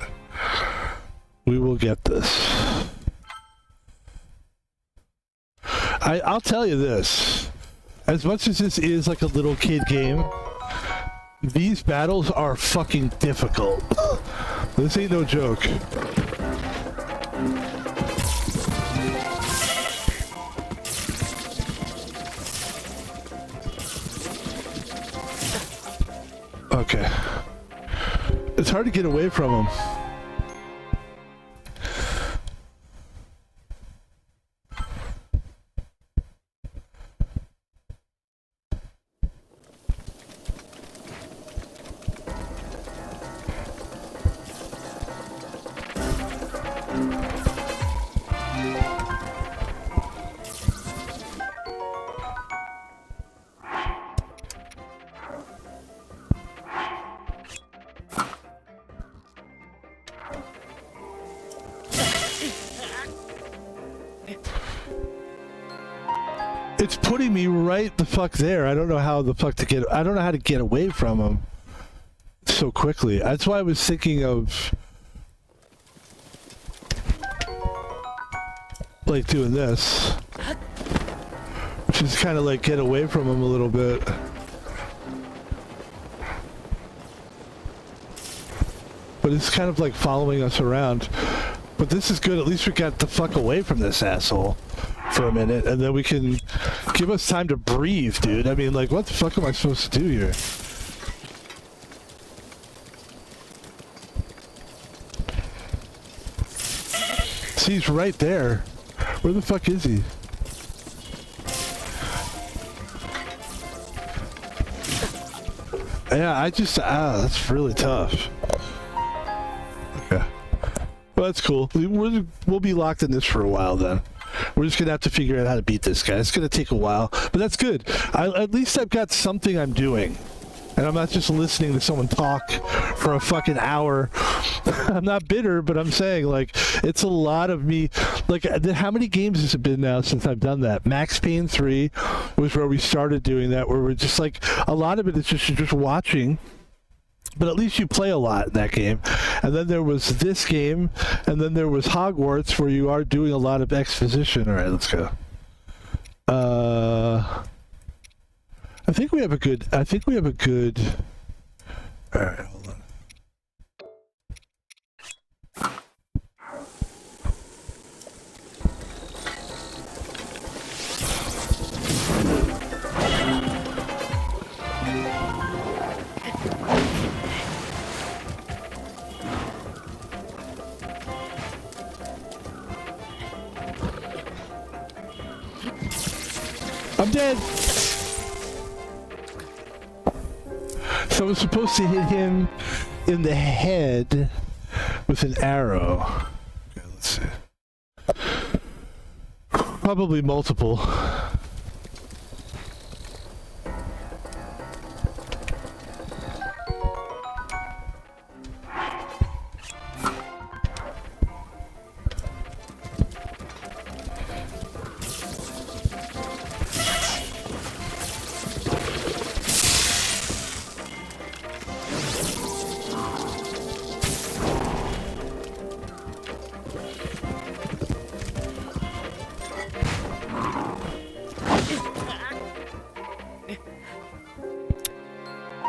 We will get this. I'll tell you this. As much as this is like a little kid game, these battles are fucking difficult. This ain't no joke. Okay. It's hard to get away from them. It's putting me right the fuck there. I don't know how the fuck to get... I don't know how to get away from him so quickly. That's why I was thinking of... like doing this. Which is kind of like get away from him a little bit. but it's kind of like following us around. But this is good. At least we got the fuck away from this asshole for a minute, and then we can give us time to breathe, dude. I mean, like, what the fuck am I supposed to do here? See, he's right there. Where the fuck is he? Yeah, I just, that's really tough. Okay. Well, that's cool. We'll be locked in this for a while then. We're just gonna have to figure out how to beat this guy. It's gonna take a while, but that's good. At least I've got something I'm doing. And I'm not just listening to someone talk for a fucking hour. I'm not bitter, but I'm saying, like, it's a lot of me. Like, how many games has it been now since I've done that? Max Payne 3 was where we started doing that, where we're just like, a lot of it is just watching. But at least you play a lot in that game. And then there was this game, and then there was Hogwarts, where you are doing a lot of exposition. All right, let's go. I think we have a good... Alright, hold on. I'm dead! So I was supposed to hit him in the head with an arrow. Okay, let's see. Probably multiple.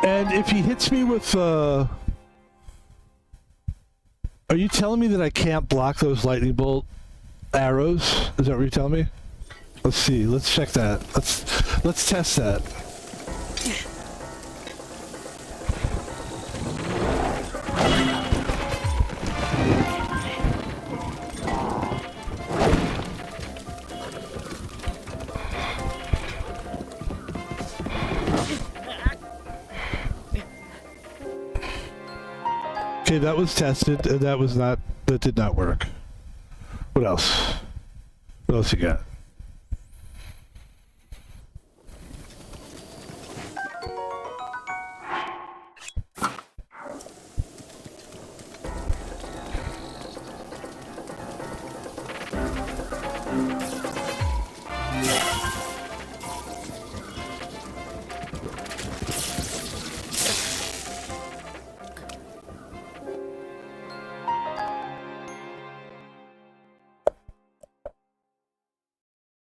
And if he hits me with, are you telling me that I can't block those lightning bolt arrows? Is that what you're telling me? Let's see. Let's check that. Let's test that. Okay, that was tested, and that did not work. What else? What else you got?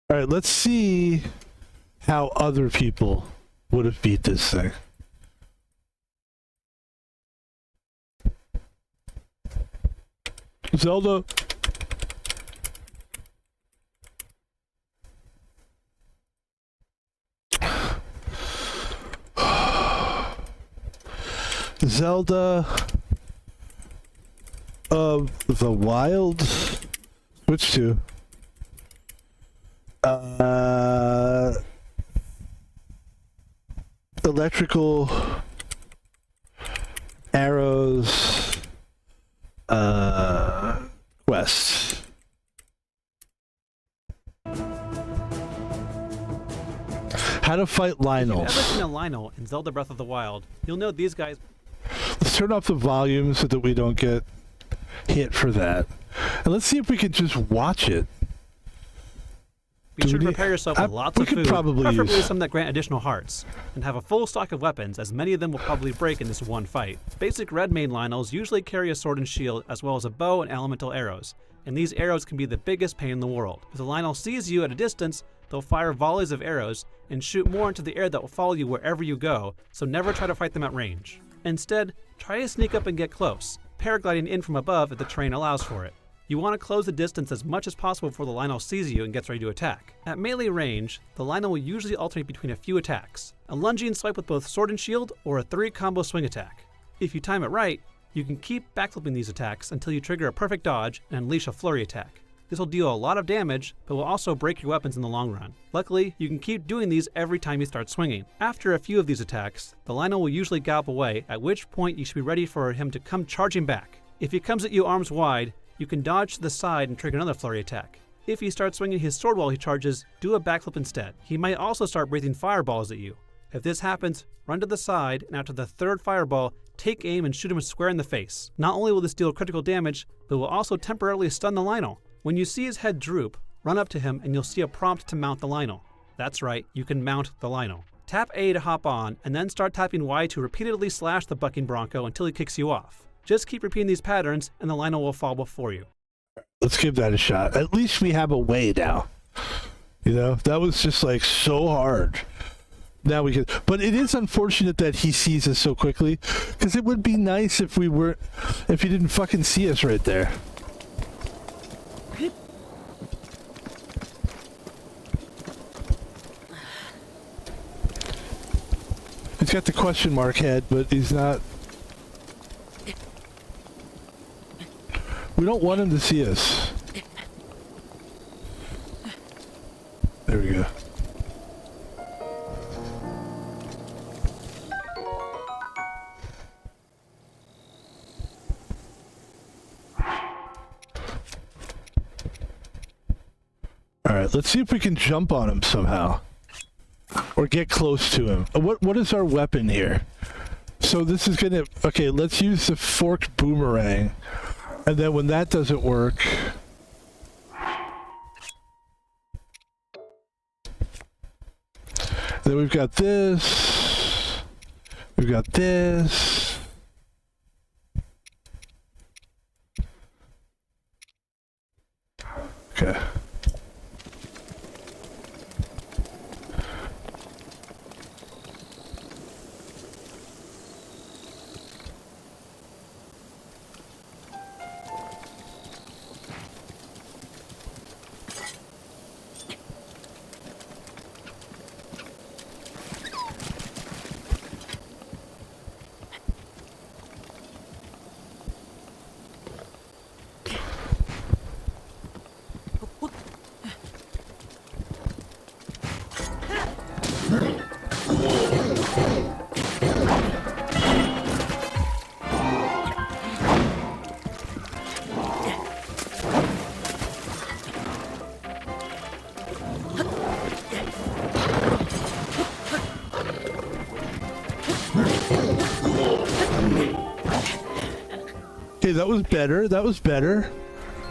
All right, let's see how other people would have beat this thing. Zelda. Zelda of the Wild. Which two? Electrical arrows quest. How to fight Lynels. If you've ever seen a Lynel in Zelda Breath of the Wild, you'll know these guys. Let's turn off the volume so that we don't get hit for that. And let's see if we can just watch it. Be sure to prepare yourself with lots of food, probably preferably some that grant additional hearts, and have a full stock of weapons, as many of them will probably break in this one fight. Basic red main Lynels usually carry a sword and shield, as well as a bow and elemental arrows, and these arrows can be the biggest pain in the world. If the Lynel sees you at a distance, they'll fire volleys of arrows and shoot more into the air that will follow you wherever you go, so never try to fight them at range. Instead, try to sneak up and get close. paragliding in from above if the terrain allows for it. You want to close the distance as much as possible before the Lynel sees you and gets ready to attack. At melee range, the Lynel will usually alternate between a few attacks, a lunging swipe with both sword and shield, or a 3-combo swing attack. If you time it right, you can keep backflipping these attacks until you trigger a perfect dodge and unleash a flurry attack. This will deal a lot of damage, but will also break your weapons in the long run. Luckily, you can keep doing these every time you start swinging. After a few of these attacks, the Lynel will usually gallop away, at which point you should be ready for him to come charging back. If he comes at you arms wide, you can dodge to the side and trigger another flurry attack. If he starts swinging his sword while he charges, do a backflip instead. He might also start breathing fireballs at you. If this happens, run to the side, and after the third fireball, take aim and shoot him square in the face. Not only will this deal critical damage, but will also temporarily stun the Lynel. When you see his head droop, run up to him and you'll see a prompt to mount the Lynel. That's right, you can mount the Lynel. Tap A to hop on, and then start tapping Y to repeatedly slash the bucking bronco until he kicks you off. Just keep repeating these patterns, and the Lynel will fall before you. Let's give that a shot. At least we have a way now. You know, that was just like so hard. Now we can, but it is unfortunate that he sees us so quickly, because it would be nice if he didn't fucking see us right there. He's got the question mark head, but he's not. We don't want him to see us. There we go. Alright, let's see if we can jump on him somehow. Or get close to him. What is our weapon here? So this is gonna... Okay, let's use the forked boomerang. And then when that doesn't work... Then we've got this. We've got this. Okay. Okay, that was better. That was better.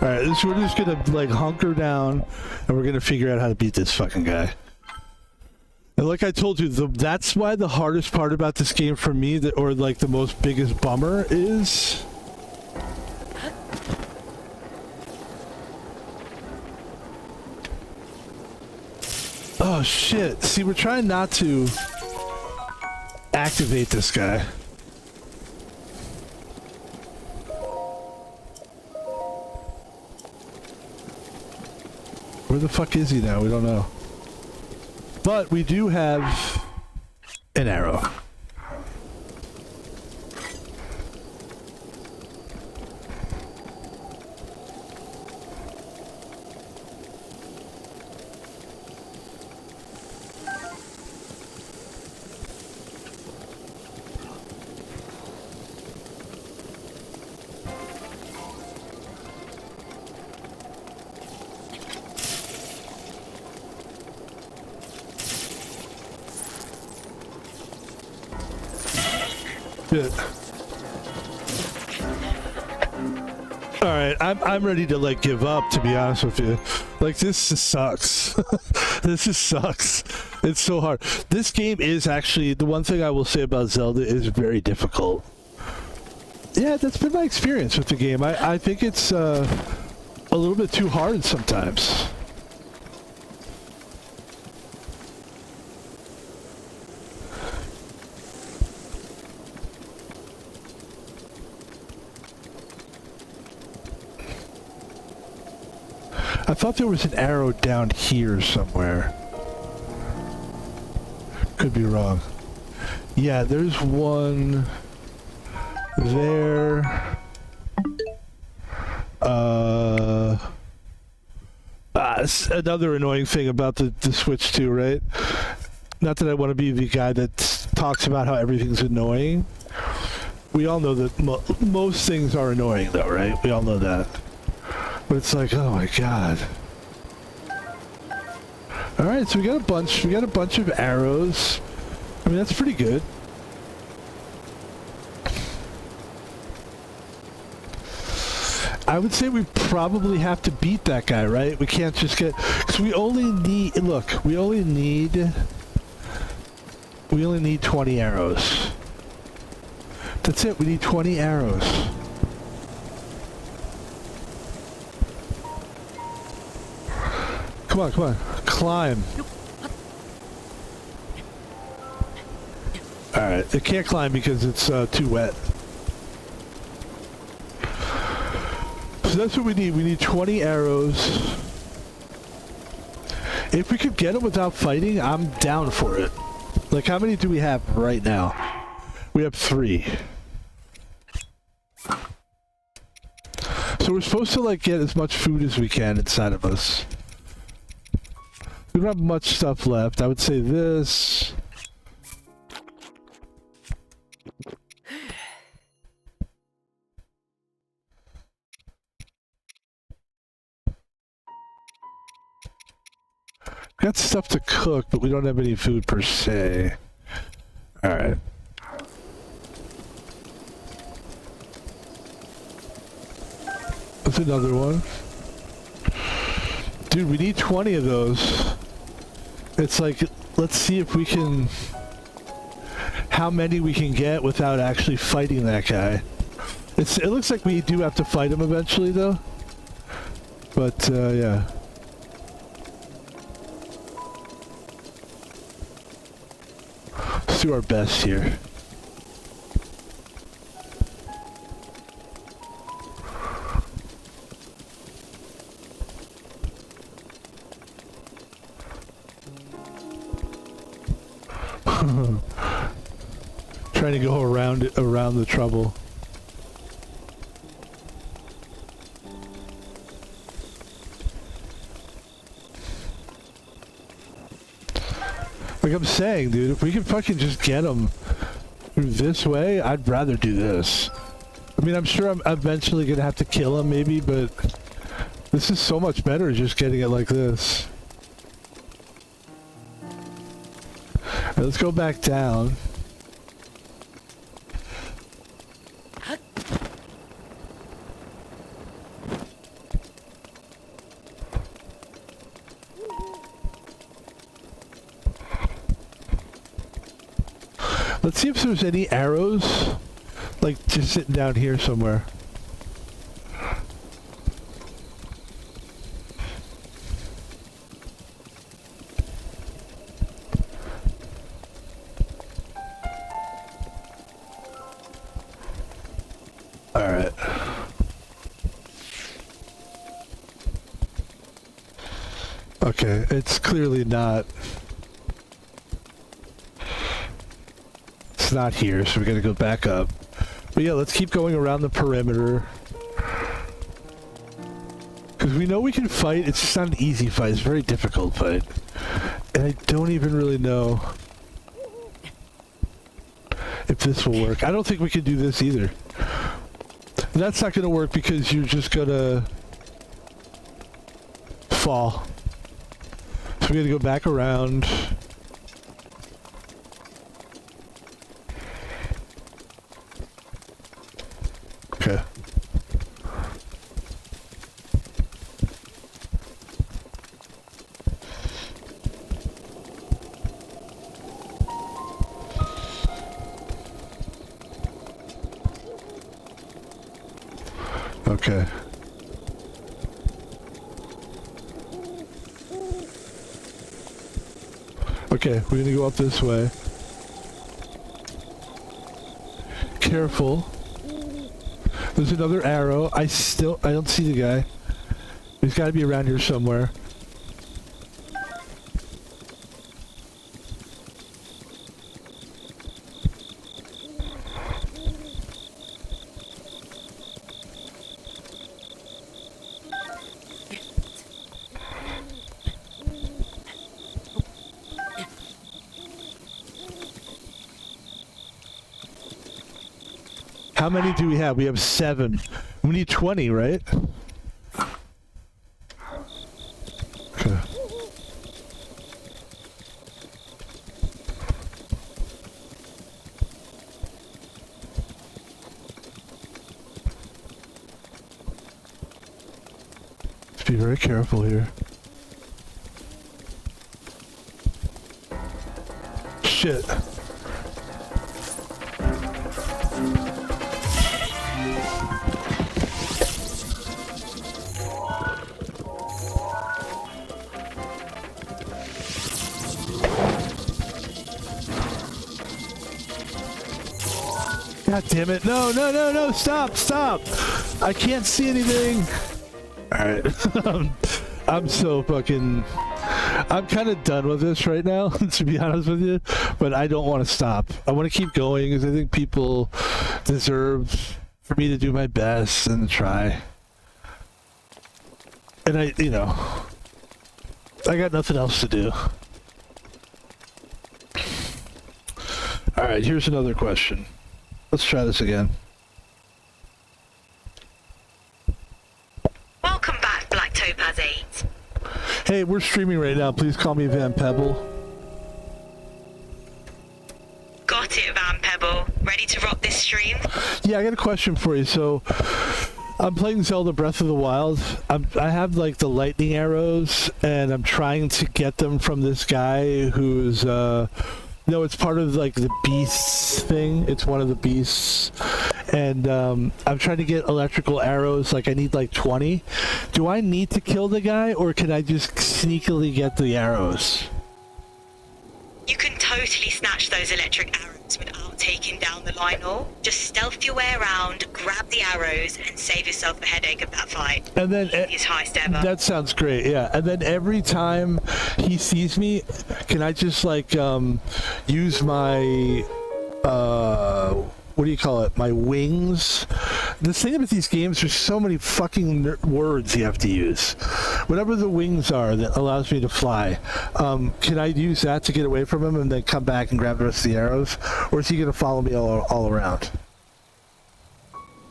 Alright, so we're just gonna, like, hunker down, and we're gonna figure out how to beat this fucking guy. And like I told you, that's why the hardest part about this game for me, or, like, the most biggest bummer is... Oh, shit. See, we're trying not to activate this guy. Where the fuck is he now? We don't know. But we do have an arrow. Alright, I'm ready to, like, give up, to be honest with you. Like, this just sucks. This just sucks. It's so hard. This game is actually, the one thing I will say about Zelda is very difficult. Yeah, that's been my experience with the game. I think it's a little bit too hard sometimes. I thought there was an arrow down here somewhere. Could be wrong. Yeah, there's one there. It's another annoying thing about the Switch 2, right? Not that I want to be the guy that talks about how everything's annoying. We all know that most things are annoying, though, right? We all know that. But it's like, oh my god. All right, so we got a bunch. We got a bunch of arrows. I mean, that's pretty good. I would say we probably have to beat that guy, right? We can't just get, because we only need, look, we only need 20 arrows. That's it, we need 20 arrows. Come on, come on, climb. Alright, it can't climb because it's too wet. So that's what we need. We need 20 arrows. If we could get them without fighting, I'm down for it. Like, how many do we have right now? We have 3. So we're supposed to, like, get as much food as we can inside of us. We don't have much stuff left. I would say this. Got stuff to cook, but we don't have any food per se. Alright. That's another one. Dude, we need 20 of those. It's like, let's see if we can... how many we can get without actually fighting that guy. It looks like we do have to fight him eventually, though. But, yeah. Let's do our best here. Trying to go around the trouble. Like I'm saying, dude, if we can fucking just get them through this way, I'd rather do this. I mean, I'm sure I'm eventually gonna have to kill him, maybe, but this is so much better just getting it like this. Alright, let's go back down. Let's see if there's any arrows, like just sitting down here somewhere. All right. Okay, it's clearly not. It's not here, so we gotta go back up. But yeah, let's keep going around the perimeter. Because we know we can fight, it's just not an easy fight, it's a very difficult fight. And I don't even really know if this will work. I don't think we can do this either. And that's not gonna work because you're just gonna fall. So we gotta go back around. Okay. Okay. Okay, we're gonna go up this way. Careful. There's another arrow. I don't see the guy. He's got to be around here somewhere. How many do we have? We have 7. We need 20, right? Okay. Let's be very careful here. Shit. God damn it. No, no, no, no. Stop, stop. I can't see anything. Alright. I'm so fucking... I'm kind of done with this right now, to be honest with you. But I don't want to stop. I want to keep going because I think people deserve for me to do my best and try. And I, you know... I got nothing else to do. Alright, here's another question. Let's try this again. Welcome back, Black Topaz 8. Hey, we're streaming right now. Please call me Van Pebble. Got it, Van Pebble. Ready to rock this stream? Yeah, I got a question for you. So, I'm playing Zelda Breath of the Wild. I have like the lightning arrows, and I'm trying to get them from this guy who's no, it's part of like the beasts thing. It's one of the beasts. And I'm trying to get electrical arrows. Like I need like 20. Do I need to kill the guy or can I just sneakily get the arrows? You can totally snatch those electric arrows without taking down the Lionel. Just stealth your way around, grab the arrows, and save yourself a headache of that fight. And then Easiest heist ever. that sounds great, yeah. And then every time he sees me, can I just like use my what do you call it? My wings. The thing about these games, there's so many fucking words you have to use. Whatever the wings are that allows me to fly, can I use that to get away from him and then come back and grab the rest of the arrows? Or is he going to follow me all around?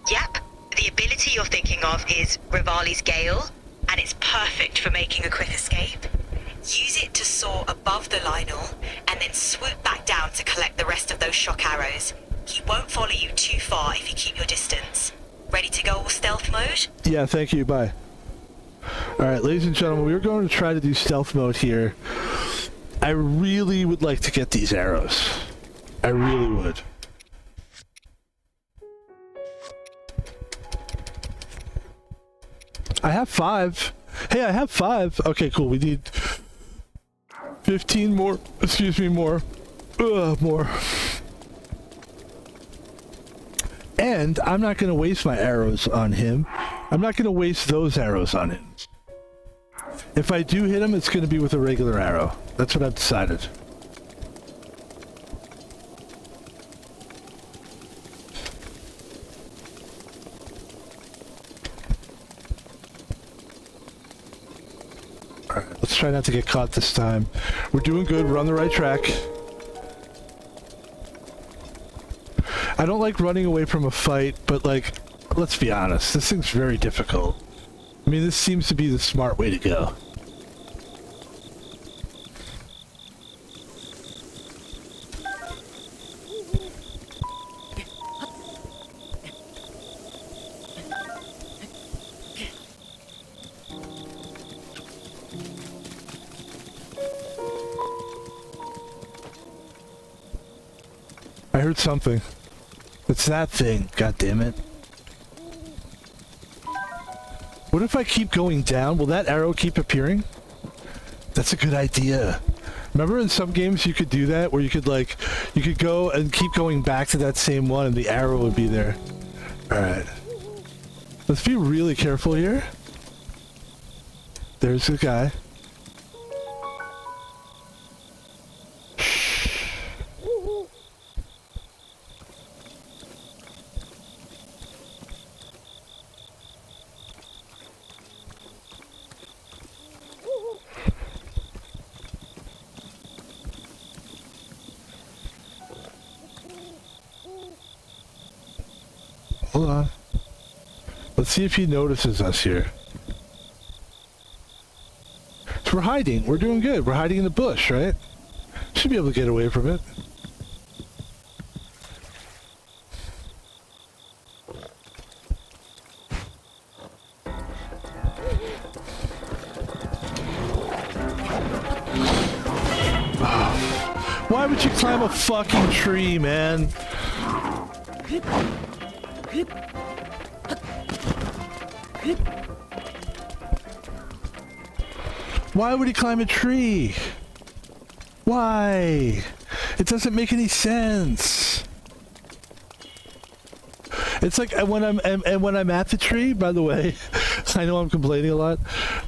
Yep. The ability you're thinking of is Rivali's Gale, and it's perfect for making a quick escape. Use it to soar above the Lionel, and then swoop back down to collect the rest of those shock arrows. He won't follow you too far if you keep your distance. Ready to go all stealth mode? Yeah, thank you. Bye. Alright, ladies and gentlemen, we're going to try to do stealth mode here. I really would like to get these arrows. I really would. I have 5. Hey, I have 5. Okay, cool. We need 15 more. Excuse me, more. More. And I'm not going to waste my arrows on him. I'm not going to waste those arrows on him. If I do hit him, it's going to be with a regular arrow. That's what I've decided. Alright, let's try not to get caught this time. We're doing good. We're on the right track. I don't like running away from a fight, but like, let's be honest, this thing's very difficult. I mean, this seems to be the smart way to go. I heard something. It's that thing, god damn it. What if I keep going down? Will that arrow keep appearing? That's a good idea. Remember in some games you could do that, where you could like, you could go and keep going back to that same one and the arrow would be there. Alright. Let's be really careful here. there's the guy. Hold on. Let's see if he notices us here. So we're hiding. We're doing good. We're hiding in the bush, right? Should be able to get away from it. Why would you climb a fucking tree, man? Why would he climb a tree? Why? It doesn't make any sense. It's like when I'm at the tree, by the way, I know I'm complaining a lot,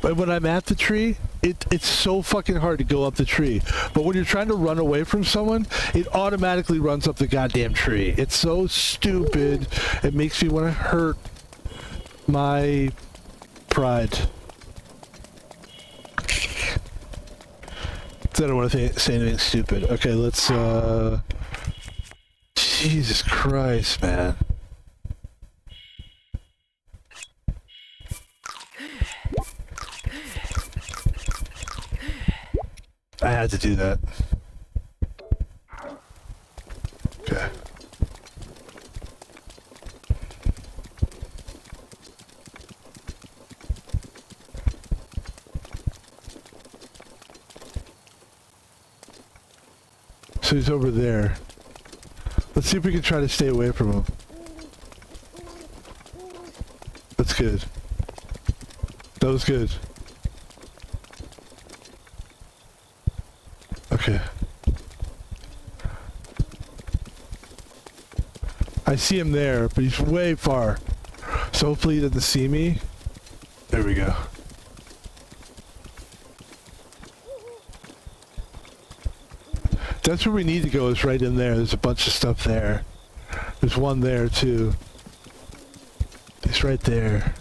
but when I'm at the tree, it's so fucking hard to go up the tree. But when you're trying to run away from someone, it automatically runs up the goddamn tree. It's so stupid. It makes me want to hurt my pride. I don't want to say anything stupid. Okay, let's, Jesus Christ, man. I had to do that. Okay. So he's over there. Let's see if we can try to stay away from him. That's good. That was good. Okay. I see him there, but he's way far. So hopefully he doesn't see me. There we go. That's where we need to go, is right in there. There's a bunch of stuff there. There's one there too. He's right there.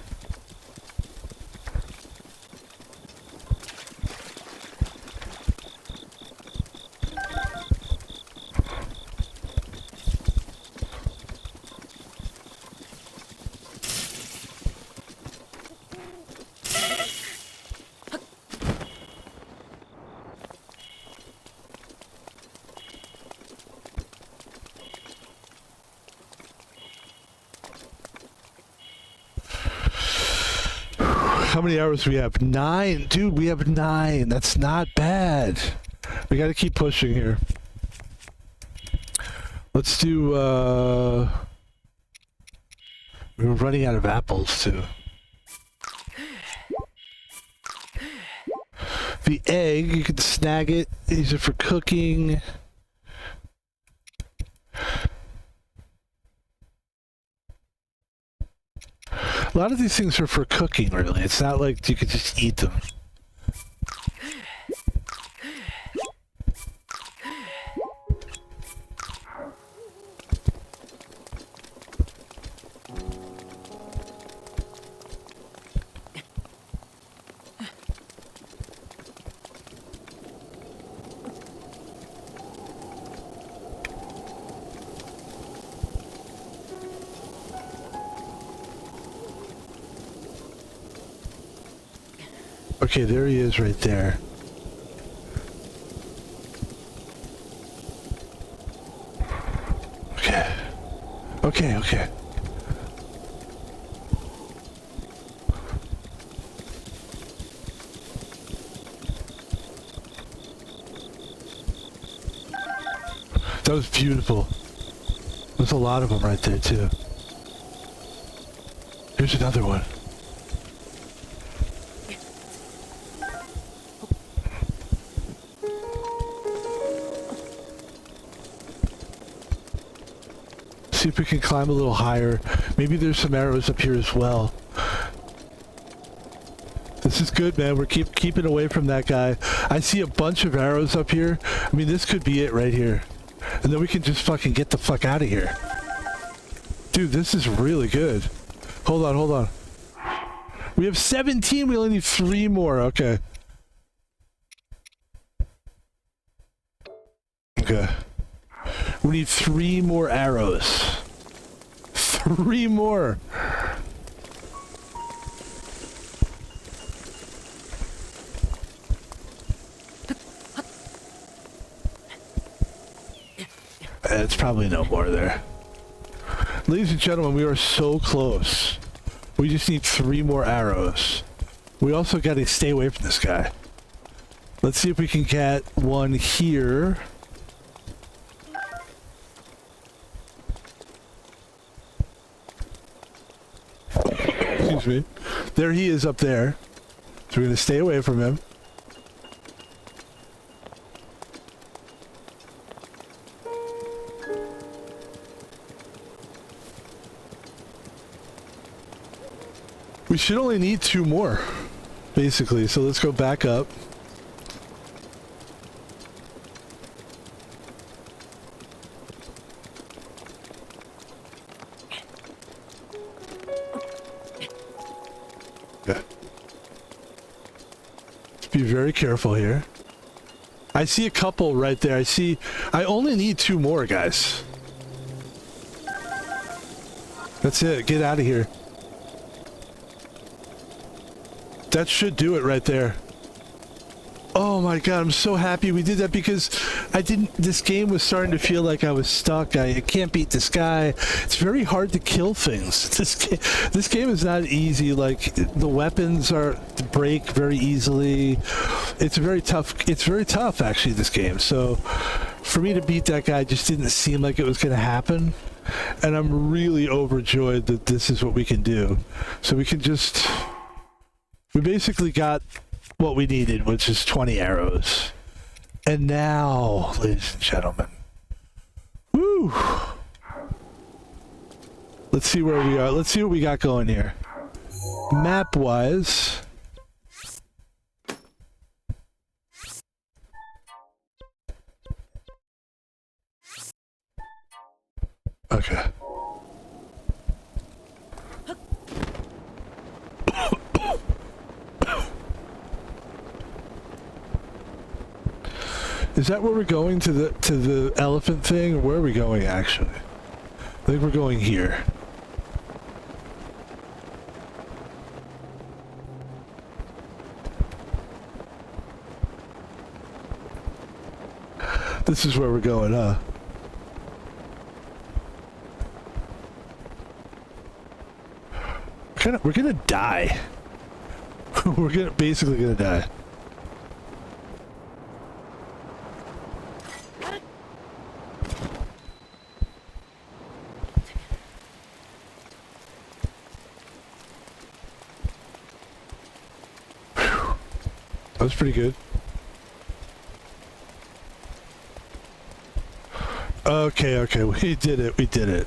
How many hours do we have? 9. Dude, we have 9. That's not bad. We gotta keep pushing here. Let's do, we were running out of apples, too. The egg, you can snag it. Use it for cooking. A lot of these things are for cooking, really. It's not like you could just eat them. Okay, there he is right there. Okay. Okay, okay. That was beautiful. There's a lot of them right there, too. Here's another one. See if we can climb a little higher. Maybe there's some arrows up here as well. This is good, man. We're keeping away from that guy. I see a bunch of arrows up here. I mean, this could be it right here. And then we can just fucking get the fuck out of here. Dude, this is really good. Hold on, hold on. We have 17. We only need 3 more. Okay. Okay. We need 3 more arrows. 3 more. It's probably no more there. Ladies and gentlemen, we are so close. We just need 3 more arrows. We also got to stay away from this guy. Let's see if we can get one here. Excuse me. There he is up there. So we're going to stay away from him. We should only need 2 more, basically. So let's go back up. Okay. Let's be very careful here. I see a couple right there. I only need 2 more, guys. That's it. Get out of here. That should do it right there. Oh my god, I'm so happy we did that because this game was starting to feel like I was stuck. I can't beat this guy. It's very hard to kill things. This game is not easy. Like, the weapons break very easily. It's very tough actually, this game. So for me to beat that guy just didn't seem like it was going to happen. And I'm really overjoyed that this is what we can do. So we can just... We basically got what we needed, which is 20 arrows. And now, ladies and gentlemen, woo! Let's see where we are. Let's see what we got going here. Map-wise. Okay. Is that where we're going, to the elephant thing, or where are we going actually? I think we're going here. This is where we're going, huh? We're gonna die. We're basically gonna die. That was pretty good. Okay, we did it.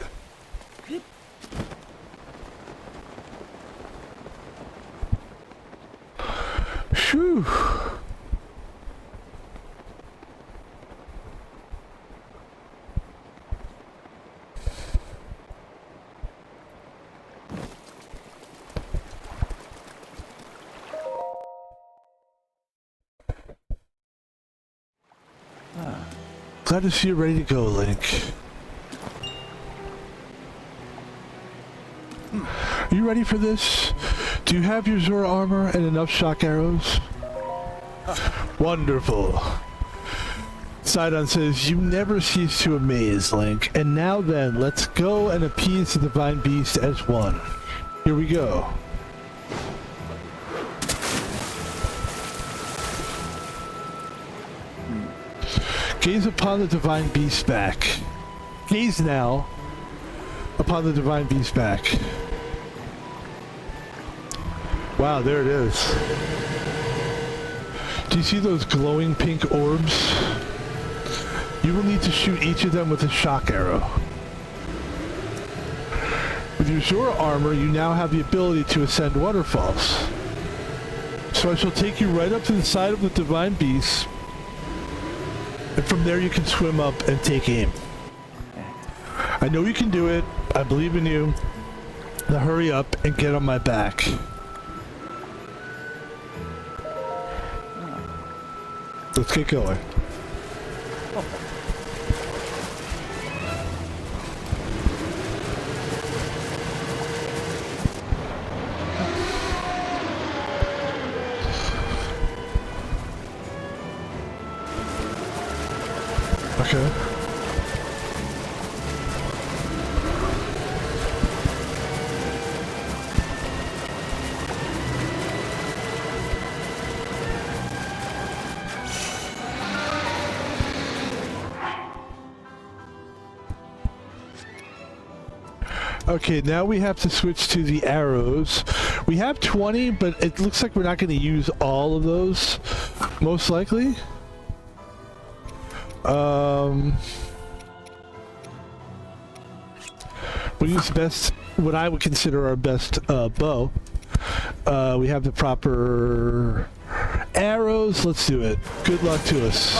Phew. Glad to see you ready to go, Link. Are you ready for this? Do you have your Zora armor and enough shock arrows? Wonderful. Sidon says, you never cease to amaze, Link. And now then, let's go and appease the Divine Beast as one. Here we go. Gaze upon the Divine Beast's back. Gaze now upon the Divine Beast's back. Wow, there it is. Do you see those glowing pink orbs? You will need to shoot each of them with a shock arrow. With your Zora armor, you now have the ability to ascend waterfalls. So I shall take you right up to the side of the divine beast, and from there you can swim up and take aim. I know you can do it. I believe in you. Now hurry up and get on my back. Let's get going. Okay. Okay, now we have to switch to the arrows. We have 20, but it looks like we're not going to use all of those, most likely. We'll use the best, what I would consider our best bow. We have the proper arrows. Let's do it. Good luck to us.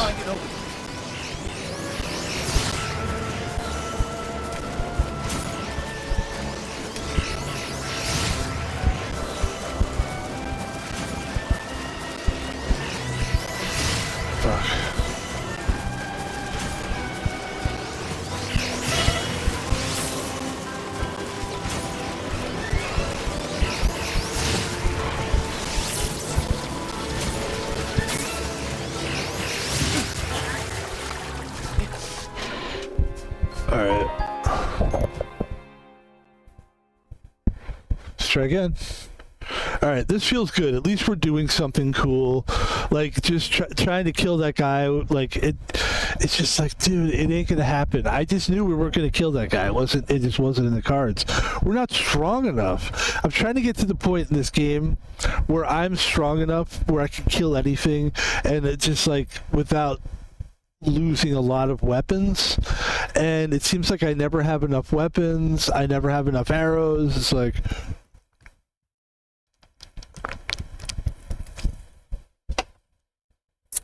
Try again. All right, this feels good. At least we're doing something cool. Like just trying to kill that guy. Like it's just like, dude, it ain't gonna happen. I just knew we weren't gonna kill that guy. It just wasn't in the cards. We're not strong enough. I'm trying to get to the point in this game where I'm strong enough where I can kill anything, and it's just like without losing a lot of weapons. And it seems like I never have enough weapons. I never have enough arrows. It's like.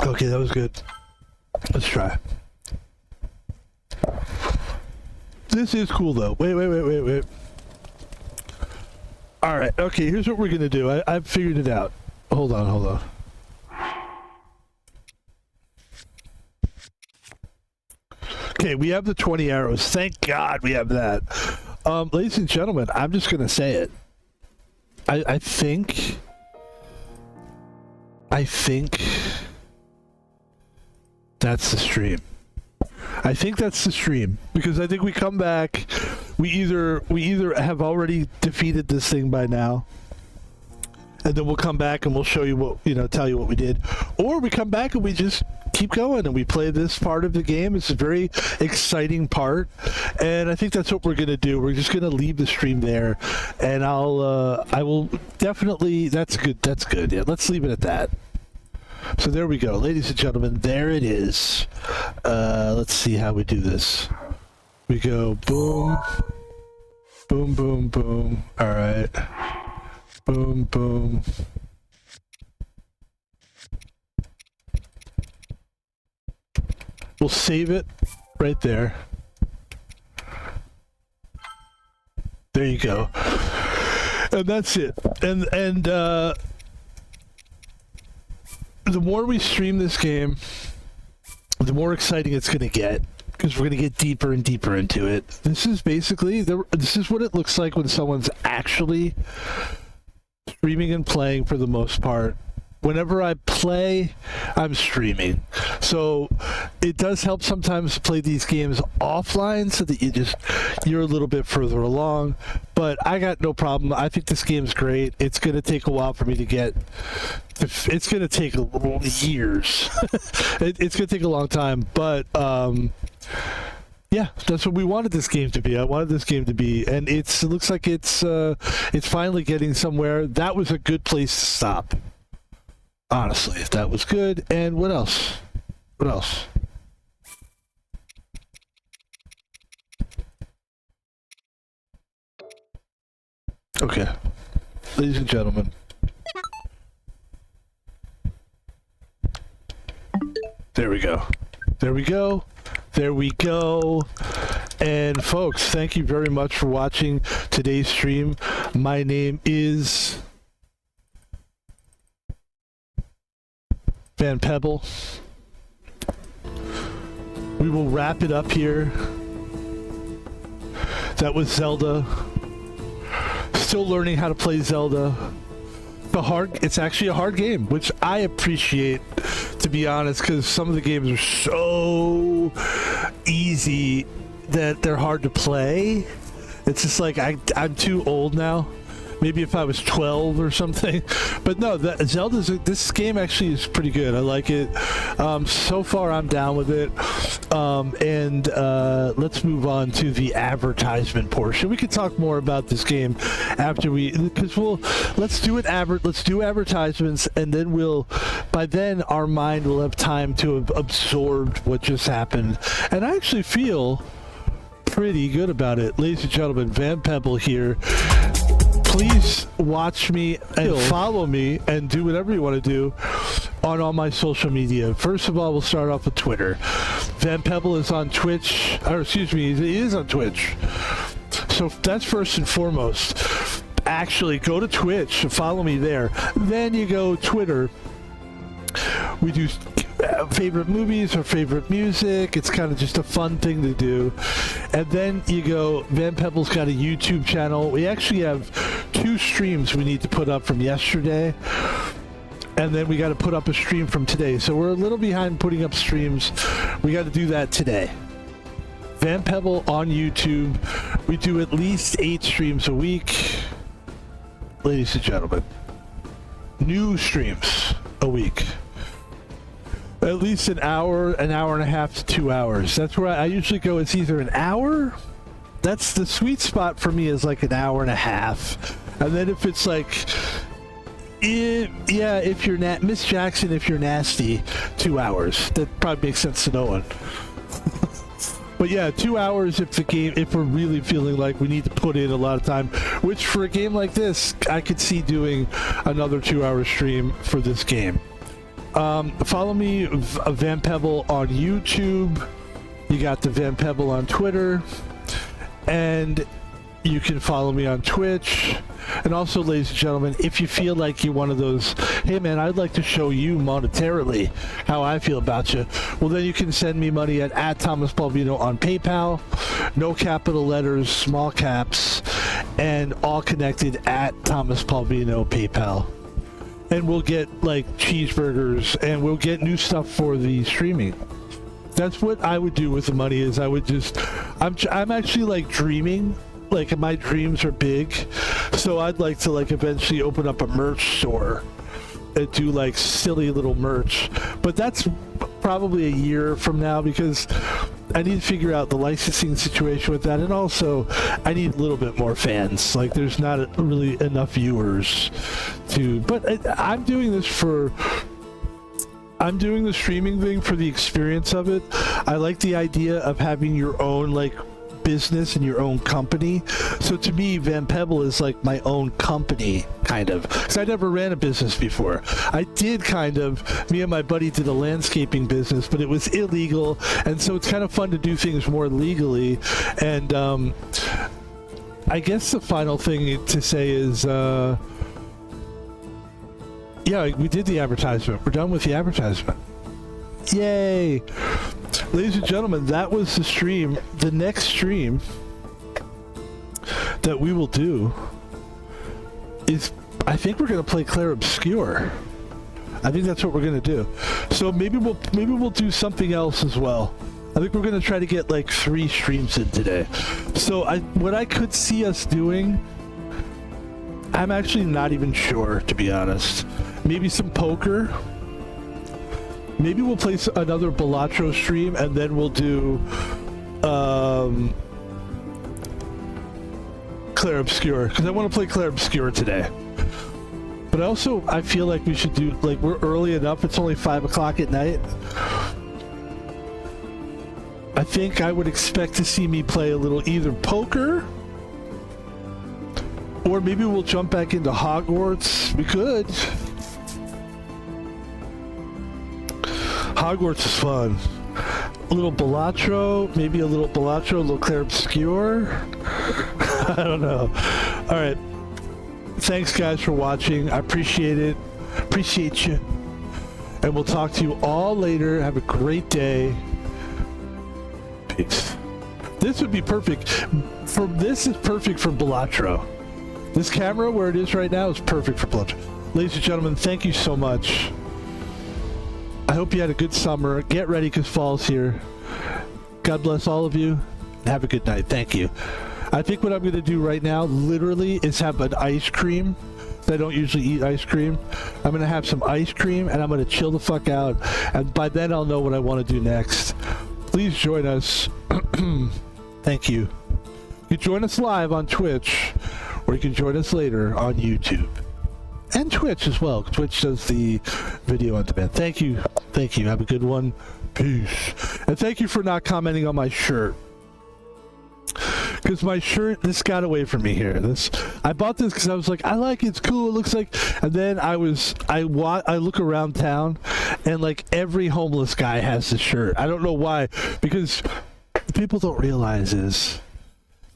Okay, that was good. Let's try. This is cool, though. Wait. All right. Okay, here's what we're going to do. I've figured it out. Hold on. Okay, we have the 20 arrows. Thank God we have that. Ladies and gentlemen, I'm just going to say it. I think... That's the stream. I think that's the stream because I think we come back. We either have already defeated this thing by now, and then we'll come back and we'll show you what tell you what we did, or we come back and we just keep going and we play this part of the game. It's a very exciting part, and I think that's what we're gonna do. We're just gonna leave the stream there, and I will definitely. That's good. Yeah, let's leave it at that. So there we go, ladies and gentlemen, there it is. Let's see how we do this. We go boom, boom, boom, boom. All right. Boom, boom. We'll save it right there. There you go. And that's it. And the more we stream this game, the more exciting it's going to get, because we're going to get deeper and deeper into it. This is basically, this is what it looks like when someone's actually streaming and playing for the most part. Whenever I play, I'm streaming. So it does help sometimes to play these games offline so that you're a little bit further along. But I got no problem. I think this game's great. It's going to take a while for me to get... It's going to take years. It's going to take a long time. But yeah, that's what we wanted this game to be. I wanted this game to be. And it looks like it's finally getting somewhere. That was a good place to stop. Honestly, if that was good. And what else? Okay. Ladies and gentlemen. There we go. There we go. There we go. And folks, thank you very much for watching today's stream. My name is Van Pebble. We will wrap it up here. That was Zelda. Still learning how to play Zelda. It's actually a hard game, which I appreciate, to be honest, because some of the games are so easy that they're hard to play. It's just like I'm too old now. Maybe if I was 12 or something. But no, this game actually is pretty good. I like it. So far, I'm down with it. And let's move on to the advertisement portion. We could talk more about this game after let's do advertisements, and then by then our mind will have time to have absorbed what just happened. And I actually feel pretty good about it. Ladies and gentlemen, Van Pebble here. Please watch me and follow me and do whatever you want to do on all my social media. First of all, we'll start off with Twitter. Van Pebble is on Twitch, he is on Twitch. So that's first and foremost. Actually, go to Twitch and follow me there. Then you go Twitter. We do favorite movies or favorite music. It's kind of just a fun thing to do. And then you go, Van Pebble's got a YouTube channel. We actually have 2 streams we need to put up from yesterday. And then we got to put up a stream from today. So we're a little behind putting up streams. We got to do that today. Van Pebble on YouTube. We do at least 8 streams a week. Ladies and gentlemen, new streams a week. At least an hour and a half to 2 hours. That's where I usually go. It's either an hour. That's the sweet spot for me, is like an hour and a half. And then if it's like, if you're Miss Jackson, if you're nasty, 2 hours. That probably makes sense to no one. But yeah, 2 hours if we're really feeling like we need to put in a lot of time, which for a game like this, I could see doing another 2-hour stream for this game. Follow me, Van Pebble, on YouTube. You got the Van Pebble on Twitter. And you can follow me on Twitch. And also, ladies and gentlemen, if you feel like you're one of those, hey man, I'd like to show you monetarily how I feel about you, well then you can send me money at Thomas Palvino on PayPal. No capital letters, small caps, and all connected at Thomas Palvino PayPal. And we'll get like cheeseburgers, and we'll get new stuff for the streaming. That's what I would do with the money. Is I would just, I'm actually like dreaming, like my dreams are big, so I'd like to like eventually open up a merch store and do like silly little merch. But that's probably a year from now, because I need to figure out the licensing situation with that, and also I need a little bit more fans. Like there's not really enough viewers to, but I'm doing the streaming thing for the experience of it. I like the idea of having your own like business and your own company. So to me, Van Pebble is like my own company, kind of, because I never ran a business before. I did kind of, me and my buddy did a landscaping business, but it was illegal, and so it's kind of fun to do things more legally. And I guess the final thing to say is yeah, we did the advertisement. We're done with the advertisement. Yay! Ladies and gentlemen, that was the stream. The next stream that we will do is, I think we're going to play Clair Obscur. I think that's what we're going to do. So maybe we'll do something else as well. I think we're going to try to get like 3 streams in today. So what I could see us doing, I'm actually not even sure, to be honest. Maybe some poker. Maybe we'll play another Balatro stream, and then we'll do Clair Obscur, because I want to play Clair Obscur today. But also, I feel like we should do, like, we're early enough. It's only 5 o'clock at night. I think I would expect to see me play a little either poker, or maybe we'll jump back into Hogwarts. We could. Hogwarts is fun. A little Balatro, maybe a little Balatro, a little Clair Obscure. I don't know. All right. Thanks, guys, for watching. I appreciate it. Appreciate you. And we'll talk to you all later. Have a great day. Peace. This would be perfect. This is perfect for Balatro. This camera, where it is right now, is perfect for Balatro. Ladies and gentlemen, thank you so much. I hope you had a good summer. Get ready because fall's here. God bless all of you. Have a good night. Thank you. I think what I'm going to do right now, literally, is have an ice cream. I don't usually eat ice cream. I'm going to have some ice cream, and I'm going to chill the fuck out. And by then, I'll know what I want to do next. Please join us. Thank you. You can join us live on Twitch, or you can join us later on YouTube. And Twitch as well. Twitch does the video on demand. Thank you. Thank you. Have a good one. Peace. And thank you for not commenting on my shirt. Because my shirt, this got away from me here. I bought this because I was like, I like it, it's cool, it looks like. And then I look around town, and like every homeless guy has this shirt. I don't know why, because people don't realize is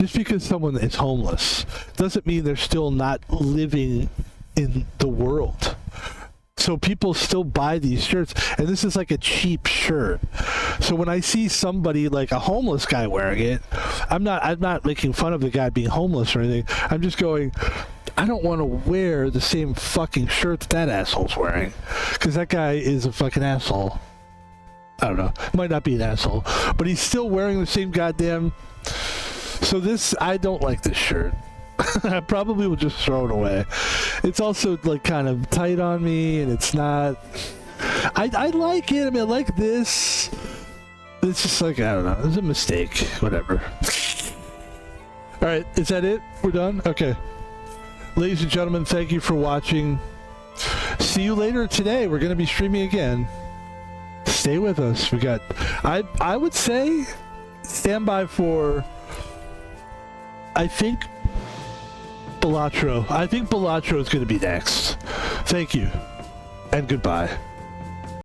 just because someone is homeless doesn't mean they're still not living in the world. So people still buy these shirts, and this is like a cheap shirt. So when I see somebody like a homeless guy wearing it, I'm not making fun of the guy being homeless or anything. I'm just going, I don't want to wear the same fucking shirt that asshole's wearing, because that guy is a fucking asshole. I don't know, might not be an asshole, but he's still wearing the same goddamn. So I don't like this shirt. I probably will just throw it away. It's also like kind of tight on me, and it's not. I like it. I mean, I like this. It's just like, I don't know. It's a mistake. Whatever. All right, is that it? We're done? Okay. Ladies and gentlemen, thank you for watching. See you later today. We're going to be streaming again. Stay with us. We got. I would say, stand by for. I think Balatro. I think Balatro is going to be next. Thank you, and goodbye.